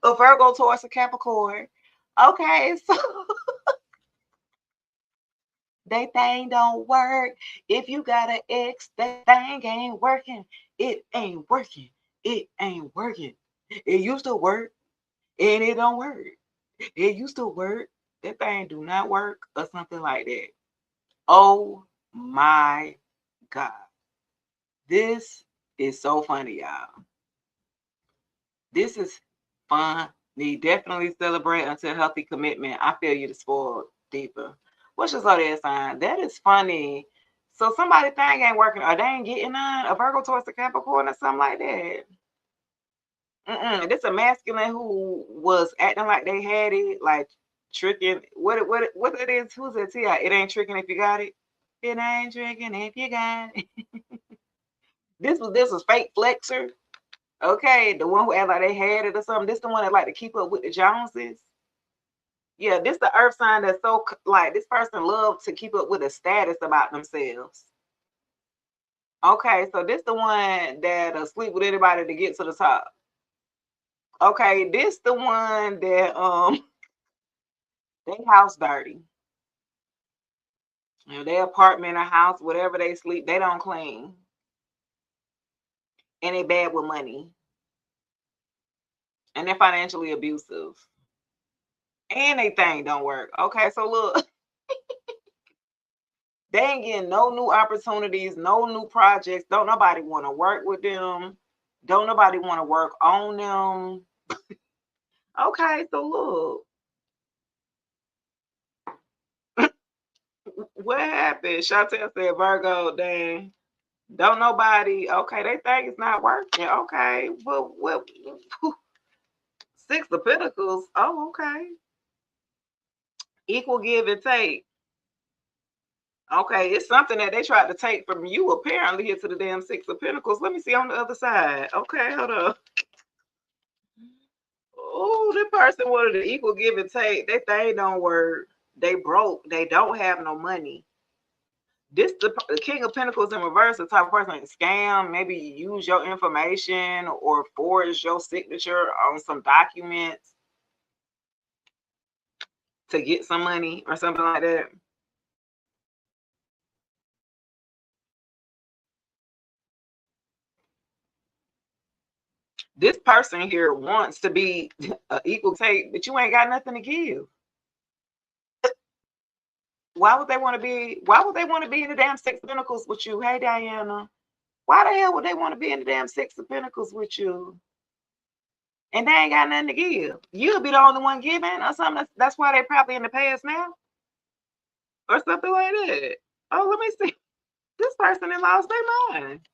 A: A Virgo towards a Capricorn. Okay, so they thing don't work. If you got an ex, that thing ain't working. It ain't working. It ain't working. It used to work and it don't work. It used to work. That thing do not work or something like that. Oh my God. This is so funny, y'all. This is funny. Definitely celebrate until healthy commitment. I feel you to spoil deeper. What's your zodiac sign? That is funny. So somebody thing ain't working, or they ain't getting none. A Virgo towards the Capricorn or something like that. This a masculine who was acting like they had it, like tricking. What it is? Who's that? T.I. It ain't tricking if you got it. It ain't tricking if you got it. This was fake flexer. Okay, the one who act like they had it or something. This the one that like to keep up with the Joneses. Yeah, this the earth sign that's so like this person loves to keep up with a status about themselves. Okay, so this the one that sleep with anybody to get to the top. Okay, this the one that they house dirty. You know, their apartment or house, whatever they sleep, they don't clean. And they bad with money. And they're financially abusive. And they thing don't work. Okay, so look. They ain't getting no new opportunities, no new projects. Don't nobody want to work with them. Don't nobody want to work on them. Okay, so look. What happened? Chantel said Virgo, dang. Don't nobody, okay, they think it's not working. Okay, well, what? Six of Pentacles. Oh, okay. Equal give and take. Okay, it's something that they tried to take from you apparently here to the damn Six of Pentacles. Let me see on the other side. Okay, hold up. Oh, this person wanted to equal give and take. That thing don't work. They broke. They don't have no money. This the King of Pentacles in reverse, the type of person that scam, maybe use your information or forge your signature on some documents to get some money or something like that. This person here wants to be equal take, but you ain't got nothing to give. Why would they want to be? Why would they want to be in the damn Six of Pentacles with you? Hey, Diana. Why the hell would they want to be in the damn Six of Pentacles with you? And they ain't got nothing to give. You'll be the only one giving or something. That's why they probably in the past now. Or something like that. Oh, let me see. This person in lost their mind.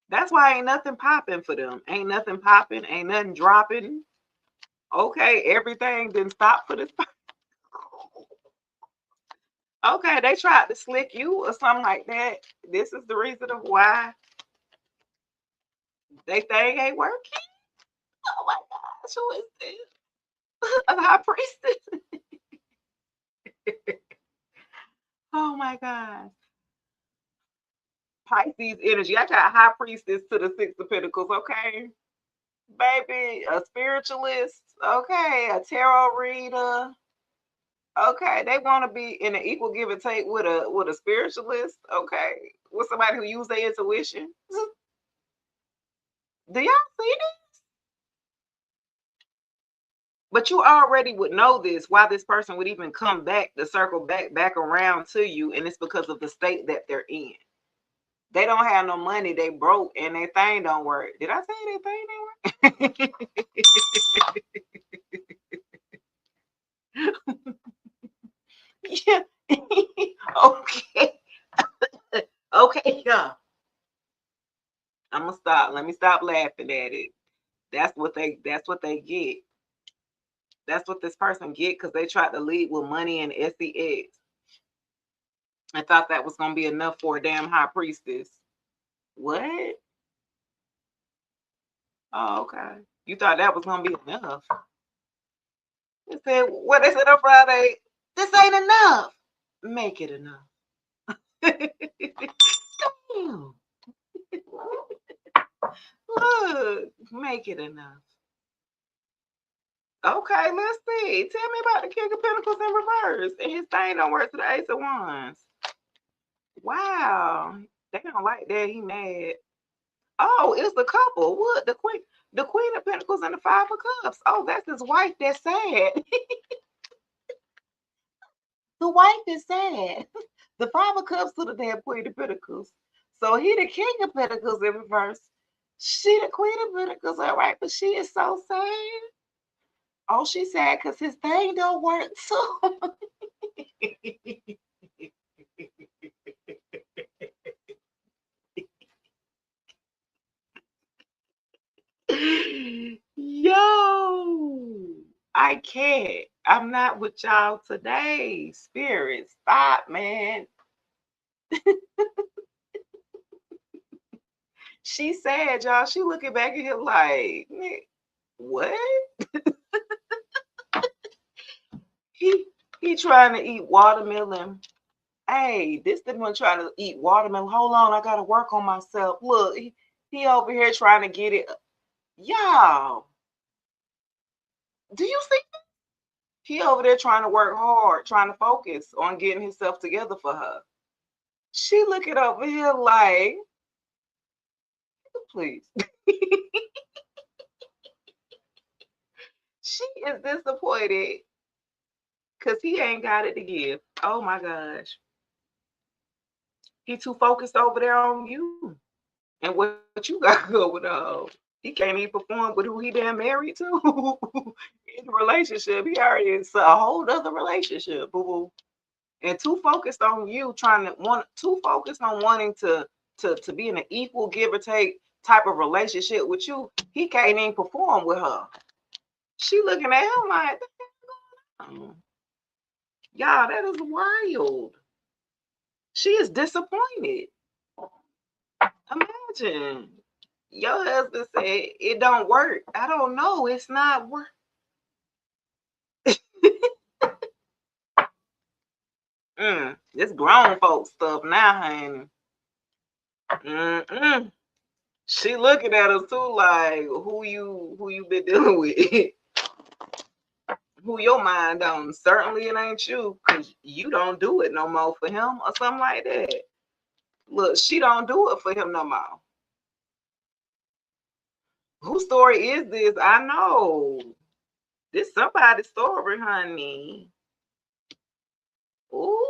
A: That's why ain't nothing popping for them. Ain't nothing popping. Ain't nothing dropping. Okay, everything didn't stop for this person. Okay, they tried to slick you or something like that. This is the reason of why they thing ain't working. Oh my gosh, who is this? A high priestess. Oh my God. Pisces energy. I got high priestess to the Six of Pentacles, okay? Baby, a spiritualist, okay, a tarot reader. Okay, they want to be in an equal give and take with a spiritualist, okay, with somebody who use their intuition. Do y'all see this? But you already would know this, why this person would even come back to circle back around to you, and it's because of the state that they're in. They don't have no money. They broke and their thing don't work. Did I say their thing don't work? Yeah. Okay. Okay, yeah. I'm gonna stop. Let me stop laughing at it. That's what they get. That's what this person get because they tried to lead with money and sex. I thought that was gonna be enough for a damn high priestess. What? Oh, okay. You thought that was gonna be enough. They said what they said on Friday. This ain't enough. Make it enough. Damn. Look, make it enough. Okay, let's see. Tell me about the King of Pentacles in reverse. And his thing don't work to the Ace of Wands. Wow. They don't like that. He mad. Oh, it's the couple. What? The Queen of Pentacles and the Five of Cups. Oh, that's his wife that's sad. The wife is sad. The Five of Cups to the damn Queen of Pentacles. So he the King of Pentacles in reverse. She the Queen of Pentacles, all right, but she is so sad. Oh, she's sad because his thing don't work too. Yo, I can't. I'm not with y'all today. Spirit, stop, man. She sad, y'all. She looking back at him like, what? He trying to eat watermelon. Hey, this the one trying to eat watermelon. Hold on, I gotta work on myself. Look, he over here trying to get it. Y'all, do you see? He over there trying to work hard, trying to focus on getting himself together for her. She looking over here like, please. She is disappointed because he ain't got it to give. Oh my gosh. He too focused over there on you and what you got going on. He can't even perform with who he damn married to in a relationship. He already is a whole other relationship, boo-boo. And too focused on you too focused on wanting to be in an equal give or take type of relationship with you. He can't even perform with her. She looking at him like, oh, y'all, that is wild. She is disappointed. Imagine your husband said it don't work. I don't know. It's not work. This grown folks stuff now, honey. She looking at us too like who you been dealing with. Who your mind on? Certainly it ain't you, because you don't do it no more for him or something like that. Look, she don't do it for him no more. Whose story is this? I know. This somebody's story, honey. Ooh,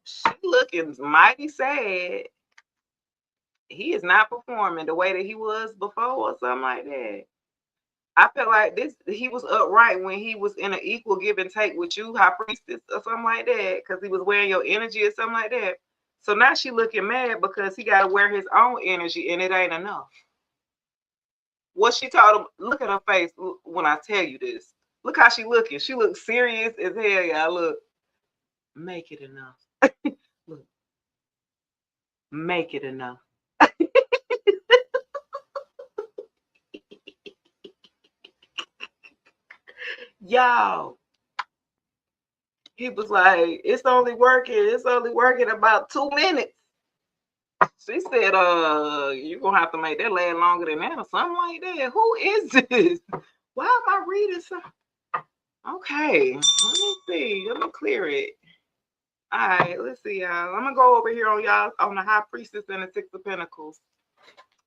A: she looking mighty sad. He is not performing the way that he was before or something like that. I feel like he was upright when he was in an equal give and take with you, high priestess, or something like that, because he was wearing your energy or something like that. So now she looking mad because he got to wear his own energy and it ain't enough. What she told him, look at her face when I tell you this. Look how she looking. She looks serious as hell, y'all. Look, make it enough. Look, make it enough. Y'all, he was like, it's only working about 2 minutes. She said, you're gonna have to make that last longer than that or something like that. Who is this? Why am I reading something? Okay, let me see. Let me clear it. All right, let's see, y'all. I'm gonna go over here on y'all on the High Priestess and the Six of Pentacles.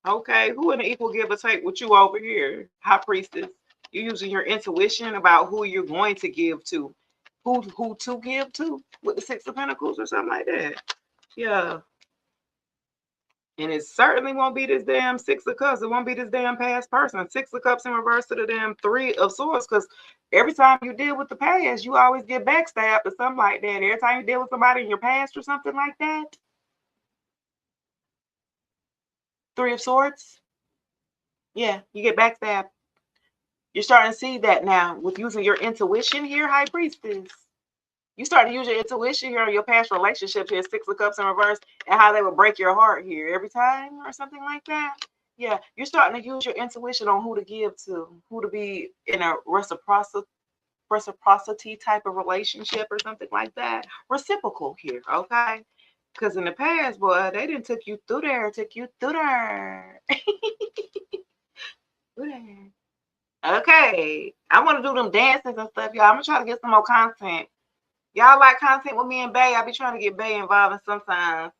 A: Okay, who in the equal give or take with you over here, High Priestess? You're using your intuition about who you're going to give to, who to give to with the Six of Pentacles or something like that. Yeah. And it certainly won't be this damn Six of Cups. It won't be this damn past person. Six of Cups in reverse to the damn Three of Swords. Because every time you deal with the past, you always get backstabbed or something like that. Every time you deal with somebody in your past or something like that. Three of Swords. Yeah, you get backstabbed. You're starting to see that now with using your intuition here, High Priestess. You start to use your intuition here on your past relationships here, Six of Cups in reverse, and how they would break your heart here every time or something like that. Yeah, you're starting to use your intuition on who to give to, who to be in a reciprocity type of relationship or something like that. Reciprocal here, okay? Because in the past, boy, they didn't took you through there, took you through there. Okay, I want to do them dances and stuff, y'all. I'm gonna try to get some more content. Y'all like content with me and Bay? I be trying to get Bay involved in sometimes.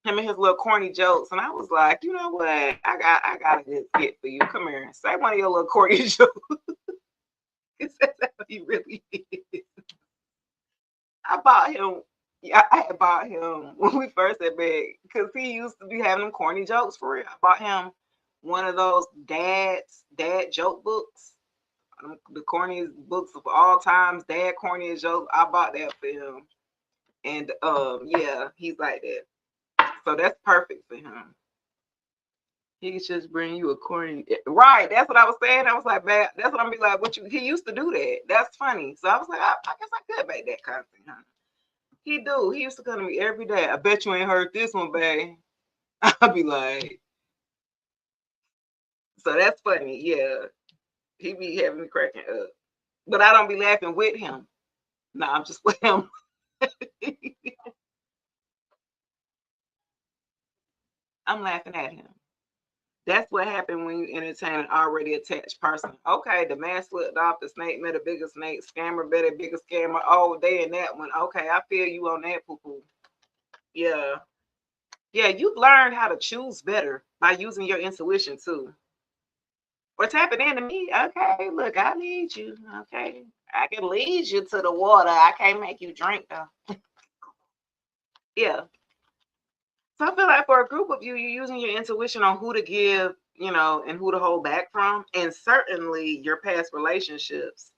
A: Him and his little corny jokes, and I was like, you know what? I got a good skit for you. Come here, say one of your little corny jokes. That's how he really is. I bought him. Yeah, I had bought him when we first had met because he used to be having them corny jokes for real. I bought him one of those dad joke books, the corniest books of all times, dad corniest jokes. I bought that for him, and yeah, he's like that. So that's perfect for him. He could just bring you a corny, right? That's what I was saying. I was like, man, that's what I'm be like. What you? He used to do that. That's funny. So I was like, I guess I could make that content, huh? He do. He used to come to me every day. I bet you ain't heard this one, babe. I'll be like, so that's funny. Yeah. He be having me cracking up. But I don't be laughing with him. No, I'm just with him. I'm laughing at him. That's what happened when you entertain an already attached person. Okay, the man slipped off, the snake met a bigger snake, scammer bet a bigger scammer. Oh, they in that one. Okay, I feel you on that, poo-poo. Yeah. Yeah, you've learned how to choose better by using your intuition too. Or tapping into me. Okay, look, I need you. Okay. I can lead you to the water. I can't make you drink though. Yeah. So I feel like for a group of you, you're using your intuition on who to give, and who to hold back from. And certainly your past relationships.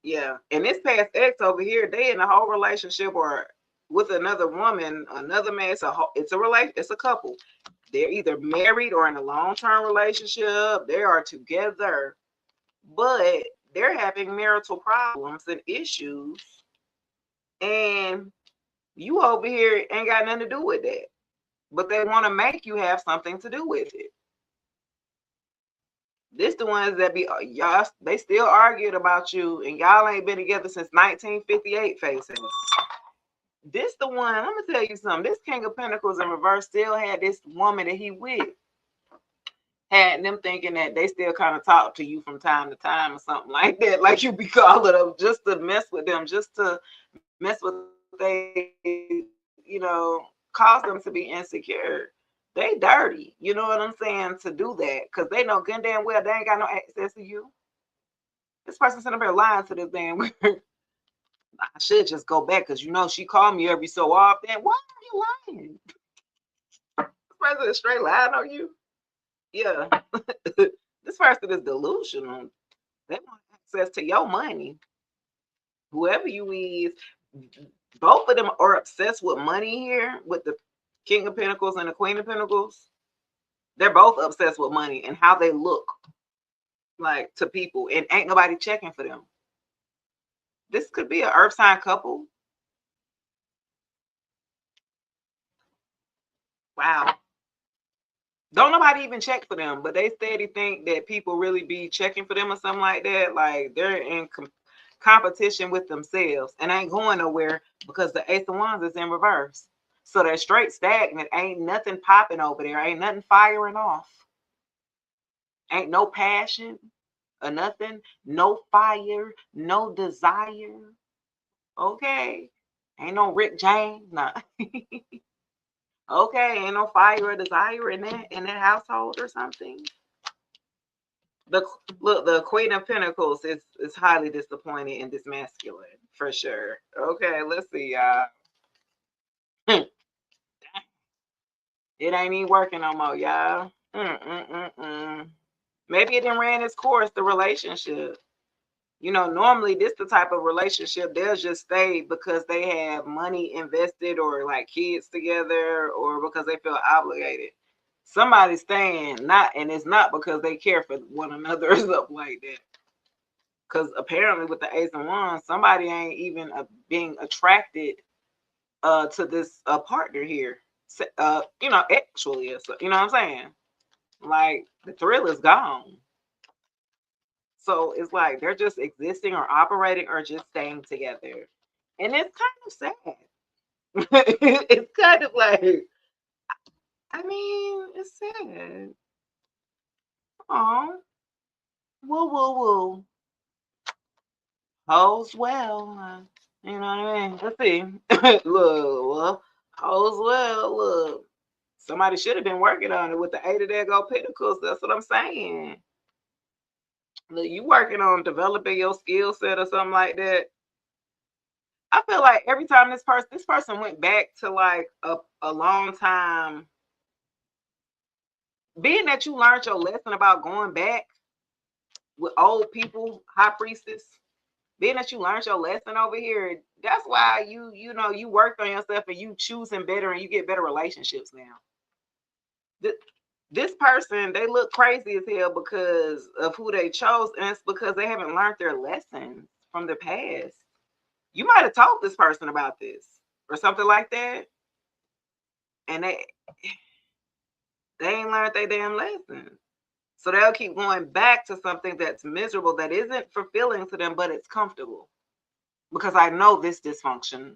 A: Yeah. And this past ex over here, they in a whole relationship or with another woman, another man. It's a couple. They're either married or in a long-term relationship. They are together, but they're having marital problems and issues. And you over here ain't got nothing to do with that. But they want to make you have something to do with it. This the ones that be y'all. They still argued about you, and y'all ain't been together since 1958. Faces. This the one. I'm gonna tell you something. This King of Pentacles in reverse still had this woman that he with. Had them thinking that they still kind of talk to you from time to time or something like that, like you be calling them just to mess with them, just to mess with they, cause them to be insecure. They dirty, you know what I'm saying, to do that because they know good damn well they ain't got no access to you. This person sitting up here lying to this damn weird. I should just go back because she called me every so often. Why are you lying? This person is straight lying on you. Yeah. This person is delusional. They want access to your money. Whoever you is, both of them are obsessed with money here, with the King of Pentacles and the Queen of Pentacles. They're both obsessed with money and how they look like to people, and ain't nobody checking for them. This could be an earth sign couple. Wow. Don't nobody even check for them, but they steady think that people really be checking for them or something like that. Like they're in competition with themselves and ain't going nowhere because the Ace of Wands is in reverse. So they're straight stagnant. Ain't nothing popping over there. Ain't nothing firing off. Ain't no passion or nothing. No fire. No desire. Okay. Ain't no Rick James. Nah. Okay. Ain't no fire or desire in that household or something. The Queen of Pentacles is highly disappointed in this masculine for sure. Okay, let's see, y'all. It ain't even working no more, y'all. Maybe it didn't ran its course, the relationship. You know, normally this the type of relationship they'll just stay because they have money invested or like kids together or because they feel obligated. Somebody's staying not, and it's not because they care for one another or something like that. Because apparently with the Ace and Wands, somebody ain't even being attracted to this partner here. You know, actually, so, you know what I'm saying? Like the thrill is gone. So it's like they're just existing or operating or just staying together. And it's kind of sad. It's kind of like, I mean, it's sad. Oh, woo, woo, woo. All's well. You know what I mean? Let's see. Look, well, all's well. Look, somebody should have been working on it with the 8 of there go Pentacles. That's what I'm saying. Look, you working on developing your skill set or something like that. I feel like every time this person went back to like a long time, being that you learned your lesson about going back with old people, high priestess, being that you learned your lesson over here, that's why you know you worked on yourself and you choosing better and you get better relationships now. This person, they look crazy as hell because of who they chose, and it's because they haven't learned their lessons from the past. You might have told this person about this or something like that, and they ain't learned their damn lesson. So they'll keep going back to something that's miserable, that isn't fulfilling to them, but it's comfortable. Because I know this dysfunction,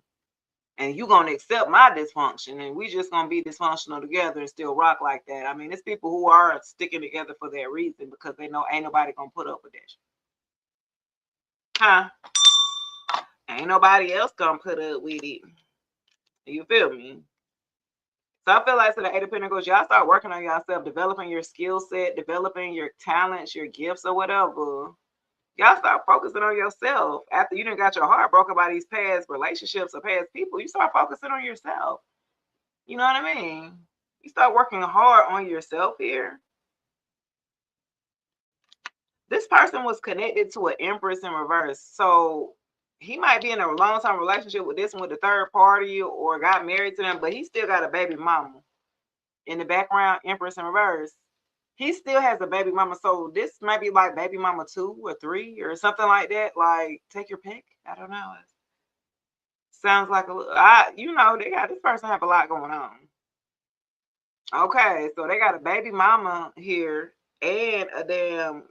A: and you're going to accept my dysfunction, and we just going to be dysfunctional together and still rock like that. I mean, it's people who are sticking together for that reason because they know ain't nobody going to put up with that. Huh? Ain't nobody else going to put up with it. You feel me? So I feel like to the 8 of Pentacles, y'all start working on yourself, developing your skill set, developing your talents, your gifts, or whatever. Y'all start focusing on yourself. After you done got your heart broken by these past relationships or past people, you start focusing on yourself. You know what I mean? You start working hard on yourself here. This person was connected to an Empress in reverse. So he might be in a long-term relationship with this one with the third party or got married to them, but he still got a baby mama. In the background, Empress in reverse. He still has a baby mama. So this might be like baby mama 2 or 3 or something like that. Like, take your pick. I don't know. Sounds like you know, they got this person have a lot going on. Okay, so they got a baby mama here and a damn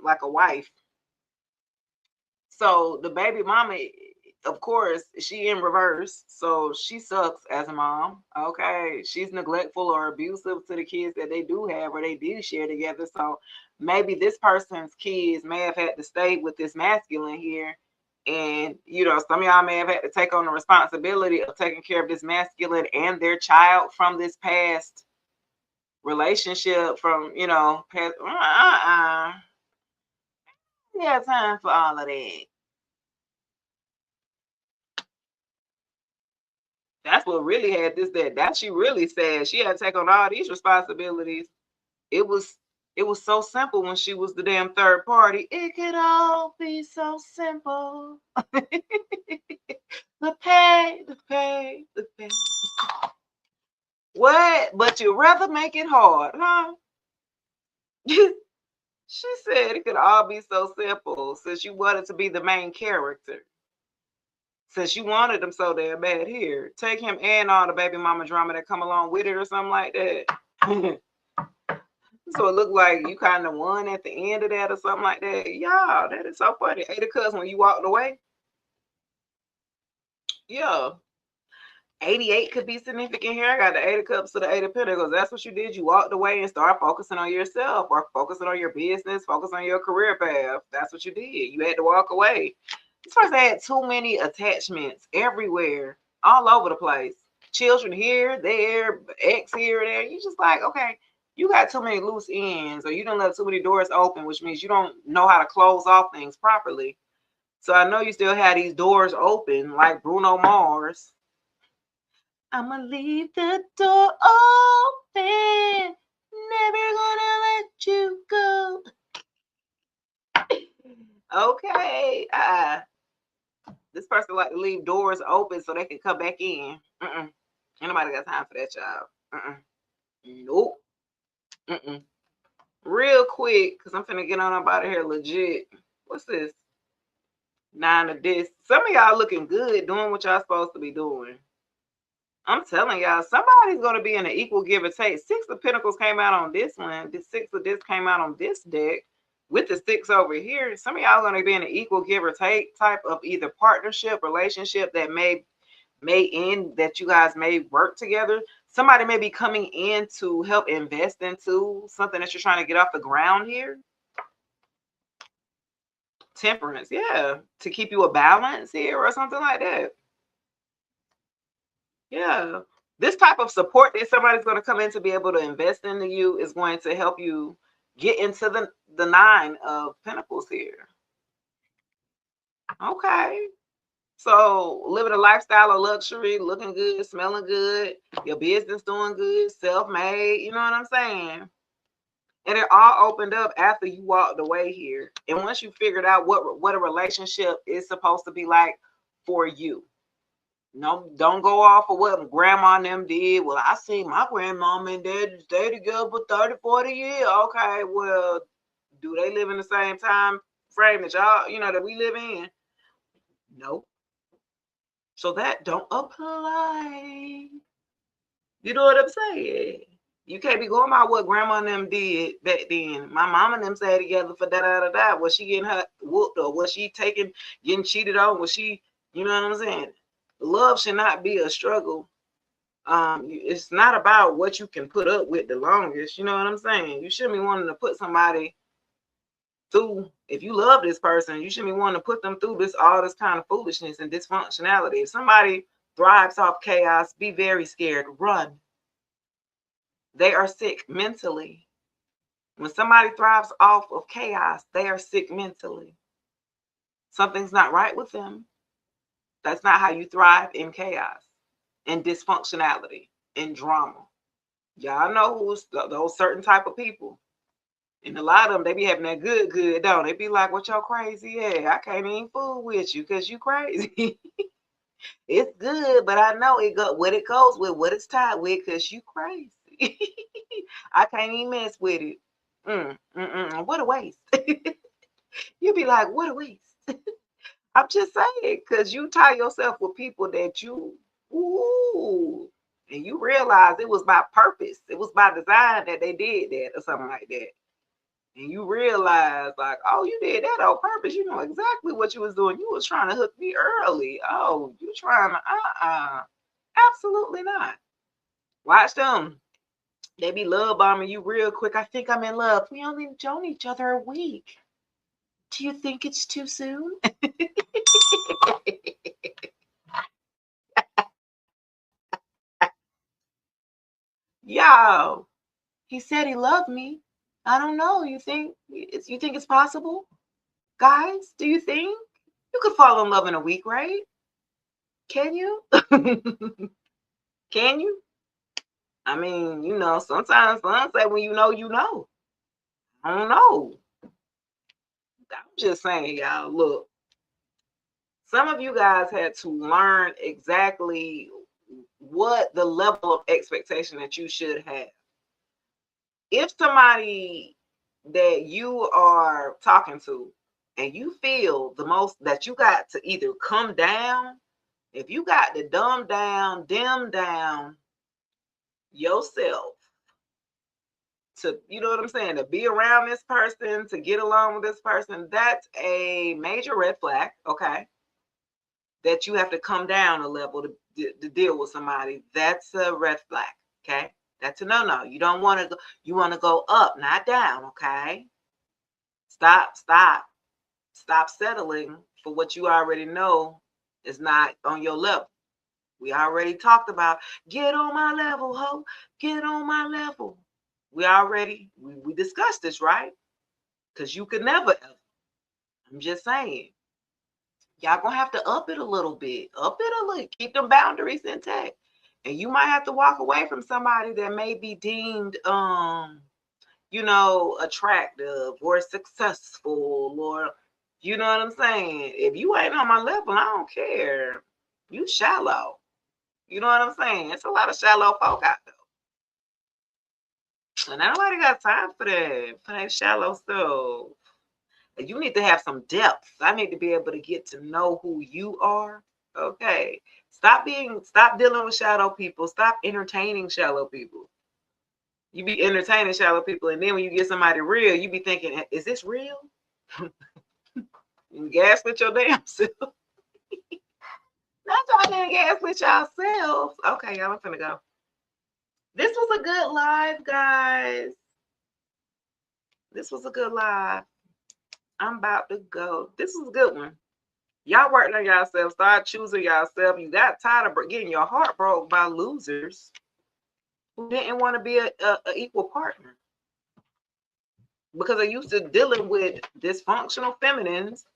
A: like a wife. So the baby mama, of course, she in reverse, so she sucks as a mom. Okay, she's neglectful or abusive to the kids that they do have or they do share together. So maybe this person's kids may have had to stay with this masculine here, and you know, some of y'all may have had to take on the responsibility of taking care of this masculine and their child from this past relationship, from you know past. Yeah, time for all of that. That's what really had this that she really said she had to take on all these responsibilities. It was it was so simple when she was the damn third party. It could all be so simple. The pay, the pay, the pay. What? But you'd rather make it hard, huh? She said it could all be so simple since you wanted to be the main character. Since you wanted him so damn bad, here, take him and all the baby mama drama that come along with it or something like that. So it looked like you kind of won at the end of that or something like that. Yeah, that is so funny. 8 of Cups when you walked away. Yeah. 88 could be significant here. I got the 8 of Cups to the 8 of Pentacles. That's what you did. You walked away and started focusing on yourself or focusing on your business, focus on your career path. That's what you did. You had to walk away. This person had too many attachments everywhere, all over the place. Children here, there, ex here, there. You just like, okay, you got too many loose ends, or you don't let too many doors open, which means you don't know how to close off things properly. So I know you still have these doors open, like Bruno Mars. I'ma leave the door open. Never gonna let you go. Okay. This person like to leave doors open so they can come back in. Ain't nobody got time for that, child. Nope. Real quick, because I'm finna get on up out of here legit. What's this? 9 of this. Some of y'all looking good doing what y'all supposed to be doing. I'm telling y'all, somebody's going to be in an equal give or take. 6 of Pentacles came out on this one. The 6 of this came out on this deck with the 6 over here. Some of y'all are going to be in an equal give or take type of either partnership, relationship that may end, that you guys may work together. Somebody may be coming in to help invest into something that you're trying to get off the ground here. Temperance, yeah, to keep you a balance here or something like that. Yeah, this type of support that somebody's going to come in to be able to invest into you is going to help you get into the 9 of Pentacles here. Okay, so living a lifestyle of luxury, looking good, smelling good, your business doing good, self-made, you know what I'm saying? And it all opened up after you walked away here. And once you figured out what a relationship is supposed to be like for you. No, don't go off of what grandma and them did. Well, I seen my grandmama and dad stay together for 30, 40 years. Okay, well, do they live in the same time frame that y'all, that we live in? Nope. So that don't apply. You know what I'm saying? You can't be going by what grandma and them did back then. My mama and them stayed together for da. Was she getting her whooped, or was she getting cheated on? Was she, you know what I'm saying? Love should not be a struggle. It's not about what you can put up with the longest. You know what I'm saying? You shouldn't be wanting to put somebody through. If you love this person, you shouldn't be wanting to put them through all this kind of foolishness and dysfunctionality. If somebody thrives off chaos, be very scared. Run. They are sick mentally. When somebody thrives off of chaos, they are sick mentally. Something's not right with them. That's not how you thrive in chaos, in dysfunctionality, in drama. Y'all know who's those certain type of people. And a lot of them, they be having that good, don't they? Be like, what y'all crazy at? I can't even fool with you because you crazy. It's good, but I know what it goes with, what it's tied with, because you crazy. I can't even mess with it. What a waste. You be like, what a waste. I'm just saying, because you tie yourself with people that and you realize it was by purpose. It was by design that they did that or something like that. And you realize, like, oh, you did that on purpose. You know exactly what you was doing. You was trying to hook me early. Oh, you trying to, absolutely not. Watch them. They be love bombing you real quick. I think I'm in love. We only known each other a week. Do you think it's too soon? Yo, he said he loved me. I don't know. You think it's possible? Guys, do you think you could fall in love in a week, right? Can you? Can you? I mean, sometimes some say when you know, you know. I don't know. I'm just saying, y'all, look, some of you guys had to learn exactly what the level of expectation that you should have. If somebody that you are talking to and you feel the most that you got to either come down, if you got to dim down yourself to, you know what I'm saying, to be around this person, to get along with this person, that's a major red flag, okay? That you have to come down a level to deal with somebody. That's a red flag, okay? That's a no-no. You don't want to go, you want to go up, not down, okay? Stop settling for what you already know is not on your level. We already talked about, get on my level, ho, get on my level. We discussed this, right? Because you could never ever. I'm just saying. Y'all gonna have to up it a little bit. Up it a little. Keep them boundaries intact. And you might have to walk away from somebody that may be deemed you know, attractive or successful, or you know what I'm saying? If you ain't on my level, I don't care. You shallow. You know what I'm saying? It's a lot of shallow folk out there. And nobody got time for that shallow stuff. You need to have some depth. I need to be able to get to know who you are. Okay. Stop dealing with shallow people. Stop entertaining shallow people. You be entertaining shallow people, and then when you get somebody real, you be thinking, is this real? You gaslit your damn self. Not y'all didn't gaslit yourselves. Okay, y'all, I'm finna go. This was a good live, guys. This was a good live. I'm about to go. This was a good one. Y'all working on yourself. Start choosing yourself. You got tired of getting your heart broke by losers who didn't want to be a equal partner. Because they used to dealing with dysfunctional feminines,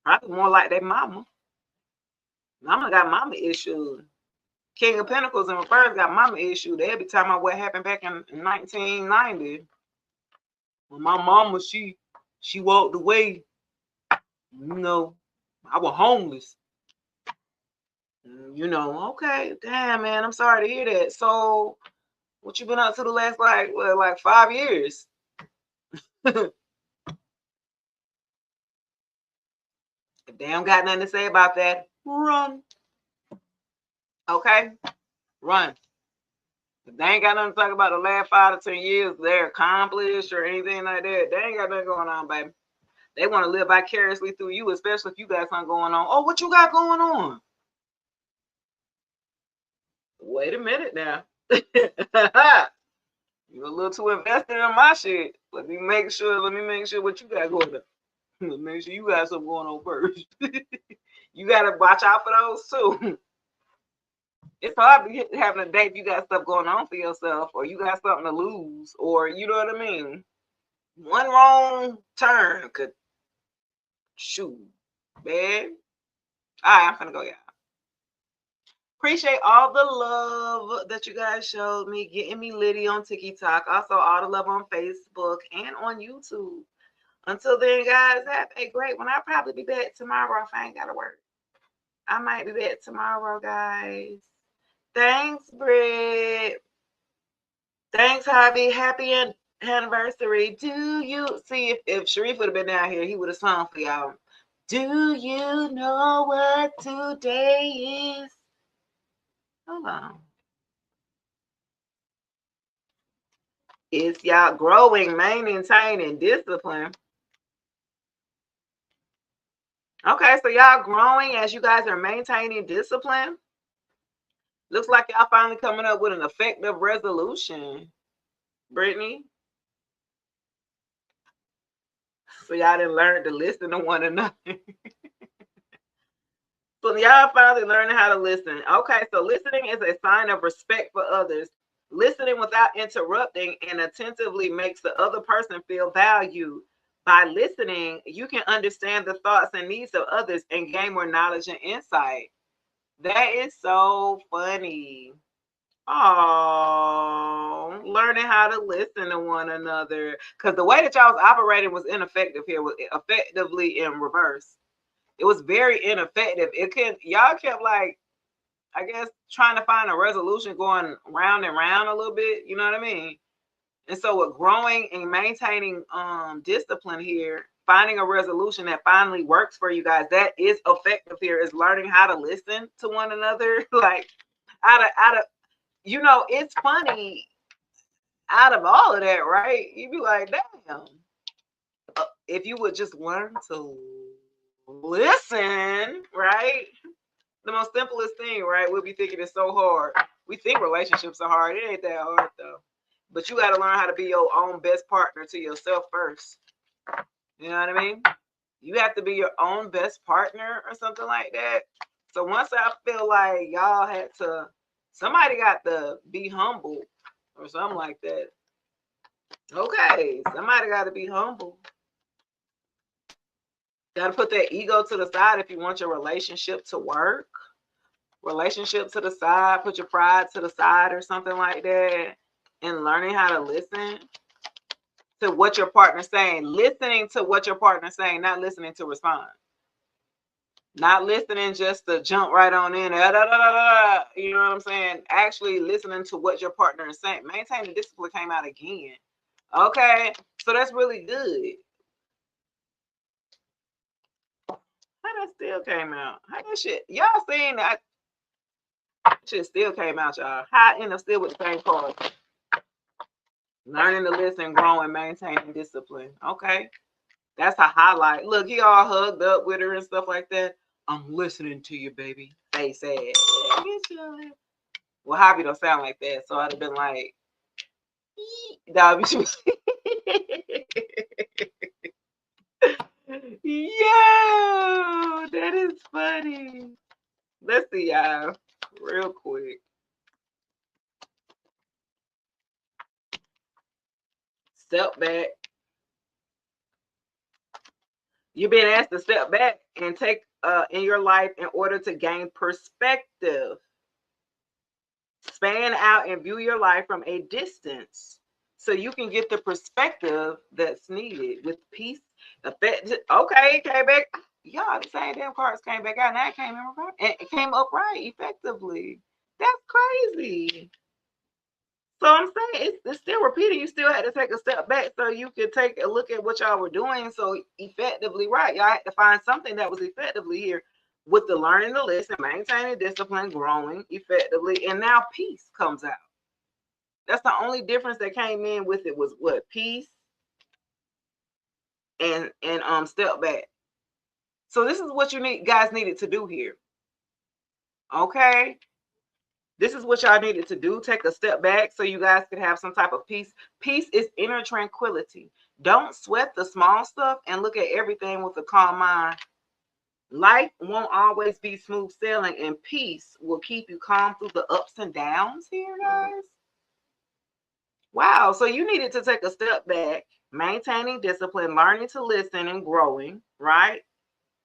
A: probably more like their mama. Mama got mama issues. King of Pentacles and Reverse got mama issues. They'll be talking about what happened back in 1990. When my mama, she walked away. You know, I was homeless. You know, okay, damn, man, I'm sorry to hear that. So, what you been up to the last like 5 years? If they don't got nothing to say about that, run. Okay, run. If they ain't got nothing to talk about the last 5 to 10 years they're accomplished or anything like that, they ain't got nothing going on, baby. They want to live vicariously through you, especially if you got something going on. Oh, what you got going on? Wait a minute now. You're a little too invested in my shit. Let me make sure what you got going on. Let me make sure you got something going on first. You gotta watch out for those too. It's hard to get having a date if you got stuff going on for yourself, or you got something to lose, or you know what I mean. One wrong turn could shoot, man. All right, I'm gonna go, y'all. Appreciate all the love that you guys showed me, getting me litty on TikTok. Also, all the love on Facebook and on YouTube. Until then, guys, have a great one. I'll probably be back tomorrow if I ain't got to work. I might be back tomorrow, guys. Thanks, Britt. Thanks, Javi. Happy anniversary. Do you see if Sharif would have been down here, he would have sung for y'all. Do you know what today is? Hold on. It's y'all growing, maintaining discipline. Okay, so y'all growing as you guys are maintaining discipline. Looks like y'all finally coming up with an effective resolution, Brittany. So y'all didn't learn to listen to one another. So y'all finally learning how to listen. Okay, so listening is a sign of respect for others. Listening without interrupting and attentively makes the other person feel valued. By listening, you can understand the thoughts and needs of others and gain more knowledge and insight. That is so funny. Oh, learning how to listen to one another. Because the way that y'all was operating was ineffective here, was effectively in reverse. It was very ineffective. Y'all kept like, I guess, trying to find a resolution going round and round a little bit. You know what I mean? And so with growing and maintaining discipline here, finding a resolution that finally works for you guys, that is effective here, is learning how to listen to one another. Like out of you know, it's funny, out of all of that, right? You'd be like, damn, if you would just learn to listen, right? The most simplest thing, right? We'll be thinking it's so hard. We think relationships are hard. It ain't that hard though. But you got to learn how to be your own best partner to yourself first. You know what I mean? You have to be your own best partner or something like that. So once I feel like y'all had to, somebody got to be humble or something like that. Okay, somebody got to be humble. Got to put that ego to the side if you want your relationship to work. relationship to the side, put your pride to the side or something like that, and learning how to listen to what your partner's saying, listening to what your partner's saying, not listening to respond. Not listening just to jump right on in. You know what I'm saying? Actually listening to what your partner is saying. Maintaining discipline came out again. Okay, so that's really good. How that still came out? How that shit? Y'all seen that? Shit still came out, y'all. How I end up still with the same card? Learning to listen, growing, maintaining discipline. Okay, that's a highlight. Look, he all hugged up with her and stuff like that. I'm listening to you, baby. They said. Well, Hobby don't sound like that, so I'd have been like, yo, that is funny. Let's see, y'all, real quick. Step back. You're being asked to step back and take in your life in order to gain perspective. Span out and view your life from a distance so you can get the perspective that's needed with peace. Okay, came back. Y'all, the same damn cards came back out. Now it came up right effectively. That's crazy. So I'm saying it's still repeating. You still had to take a step back so you could take a look at what y'all were doing so effectively right. Y'all had to find something that was effectively here with the learning to listen, maintaining discipline, growing effectively, and now peace comes out. That's the only difference that came in with it was what? Peace and step back. So this is what you guys needed to do here. Okay. This is what y'all needed to do. Take a step back so you guys could have some type of peace. Peace is inner tranquility. Don't sweat the small stuff and look at everything with a calm mind. Life won't always be smooth sailing, and peace will keep you calm through the ups and downs here, guys. Wow. So you needed to take a step back, maintaining discipline, learning to listen and growing, right?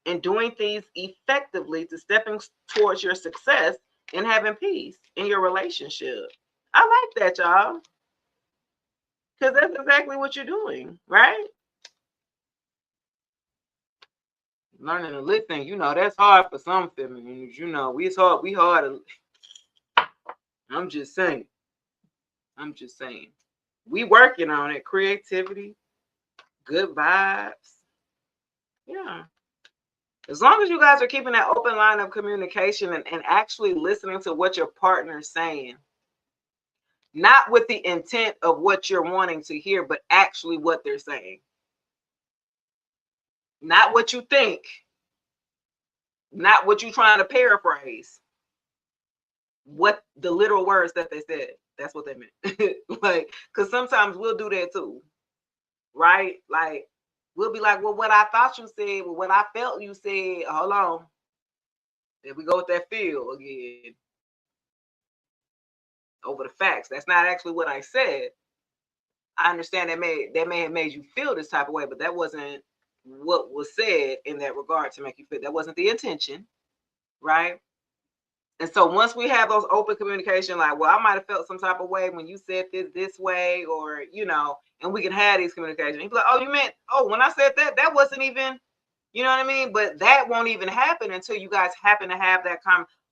A: And doing things effectively to stepping towards your success and having peace in your relationship. I like that, y'all. Because that's exactly what you're doing, right? Learning to listen, that's hard for some feminines. We hard. I'm just saying. We working on it. Creativity, good vibes. Yeah. As long as you guys are keeping that open line of communication and actually listening to what your partner is saying. Not with the intent of what you're wanting to hear, but actually what they're saying. Not what you think. Not what you're trying to paraphrase. What the literal words that they said. That's what they meant. Like, because sometimes we'll do that too. Right? Like, we'll be like, well, what I thought you said, well, what I felt you said. Hold on. There we go with that feel again. Over the facts. That's not actually what I said. I understand that may have made you feel this type of way, but that wasn't what was said in that regard to make you feel. That wasn't the intention, right? And so once we have those open communication, like, well, I might have felt some type of way when you said this way, or and we can have these communications. You'd be like, oh, you meant, when I said that wasn't even, you know what I mean? But that won't even happen until you guys happen to have that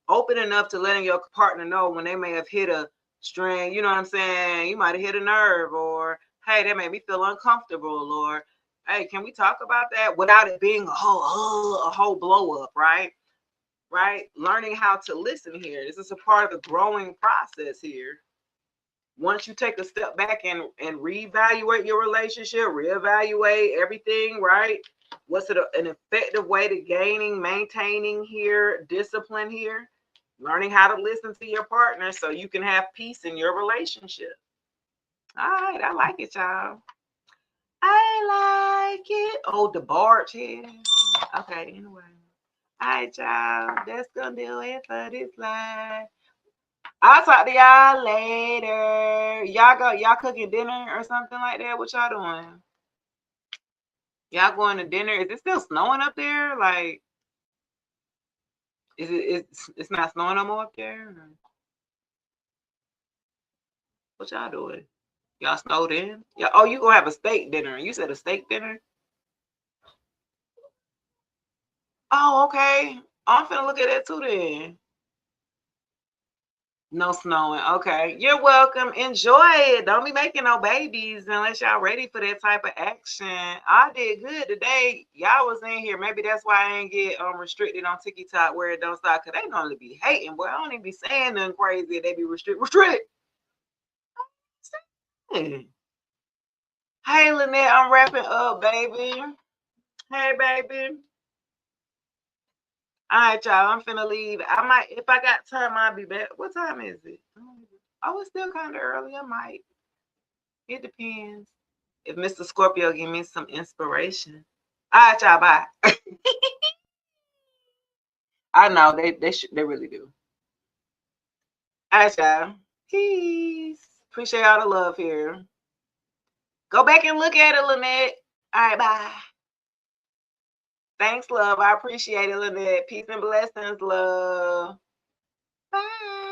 A: open enough to letting your partner know when they may have hit a string, you know what I'm saying? You might have hit a nerve, or hey, that made me feel uncomfortable, or hey, can we talk about that without it being a whole blow up, right? Right? Learning how to listen here. This is a part of the growing process here. Once you take a step back and reevaluate your relationship, reevaluate everything, right? What's it an effective way to maintaining here, discipline here? Learning how to listen to your partner so you can have peace in your relationship. All right, I like it, y'all. I like it. Oh, the barge here. Okay, anyway. All right, y'all. That's gonna do it for this live. I'll talk to y'all later. Y'all cooking dinner or something like that? What y'all doing? Y'all going to dinner? Is it still snowing up there? Like, It's not snowing no more up there? What y'all doing? Y'all snowed in? Yeah. Oh, you gonna have a steak dinner? You said a steak dinner? Oh, okay. I'm finna look at that too then. No snowing. Okay. You're welcome. Enjoy it. Don't be making no babies unless y'all ready for that type of action. I did good today. Y'all was in here. Maybe that's why I ain't get restricted on TikTok where it don't stop. Cause they normally be hating. Boy, I don't even be saying nothing crazy. They be restricted. Hey Lynette, I'm wrapping up, baby. Hey baby. All right, y'all. I'm finna leave. I might, if I got time, I'll be back. What time is it? Oh, it's still kind of early. I might. It depends. If Mr. Scorpio give me some inspiration. All right, y'all. Bye. I know they really do. All right, y'all. Peace. Appreciate all the love here. Go back and look at it, Lynette. All right, bye. Thanks, love. I appreciate it, Lynette. Peace and blessings, love. Bye.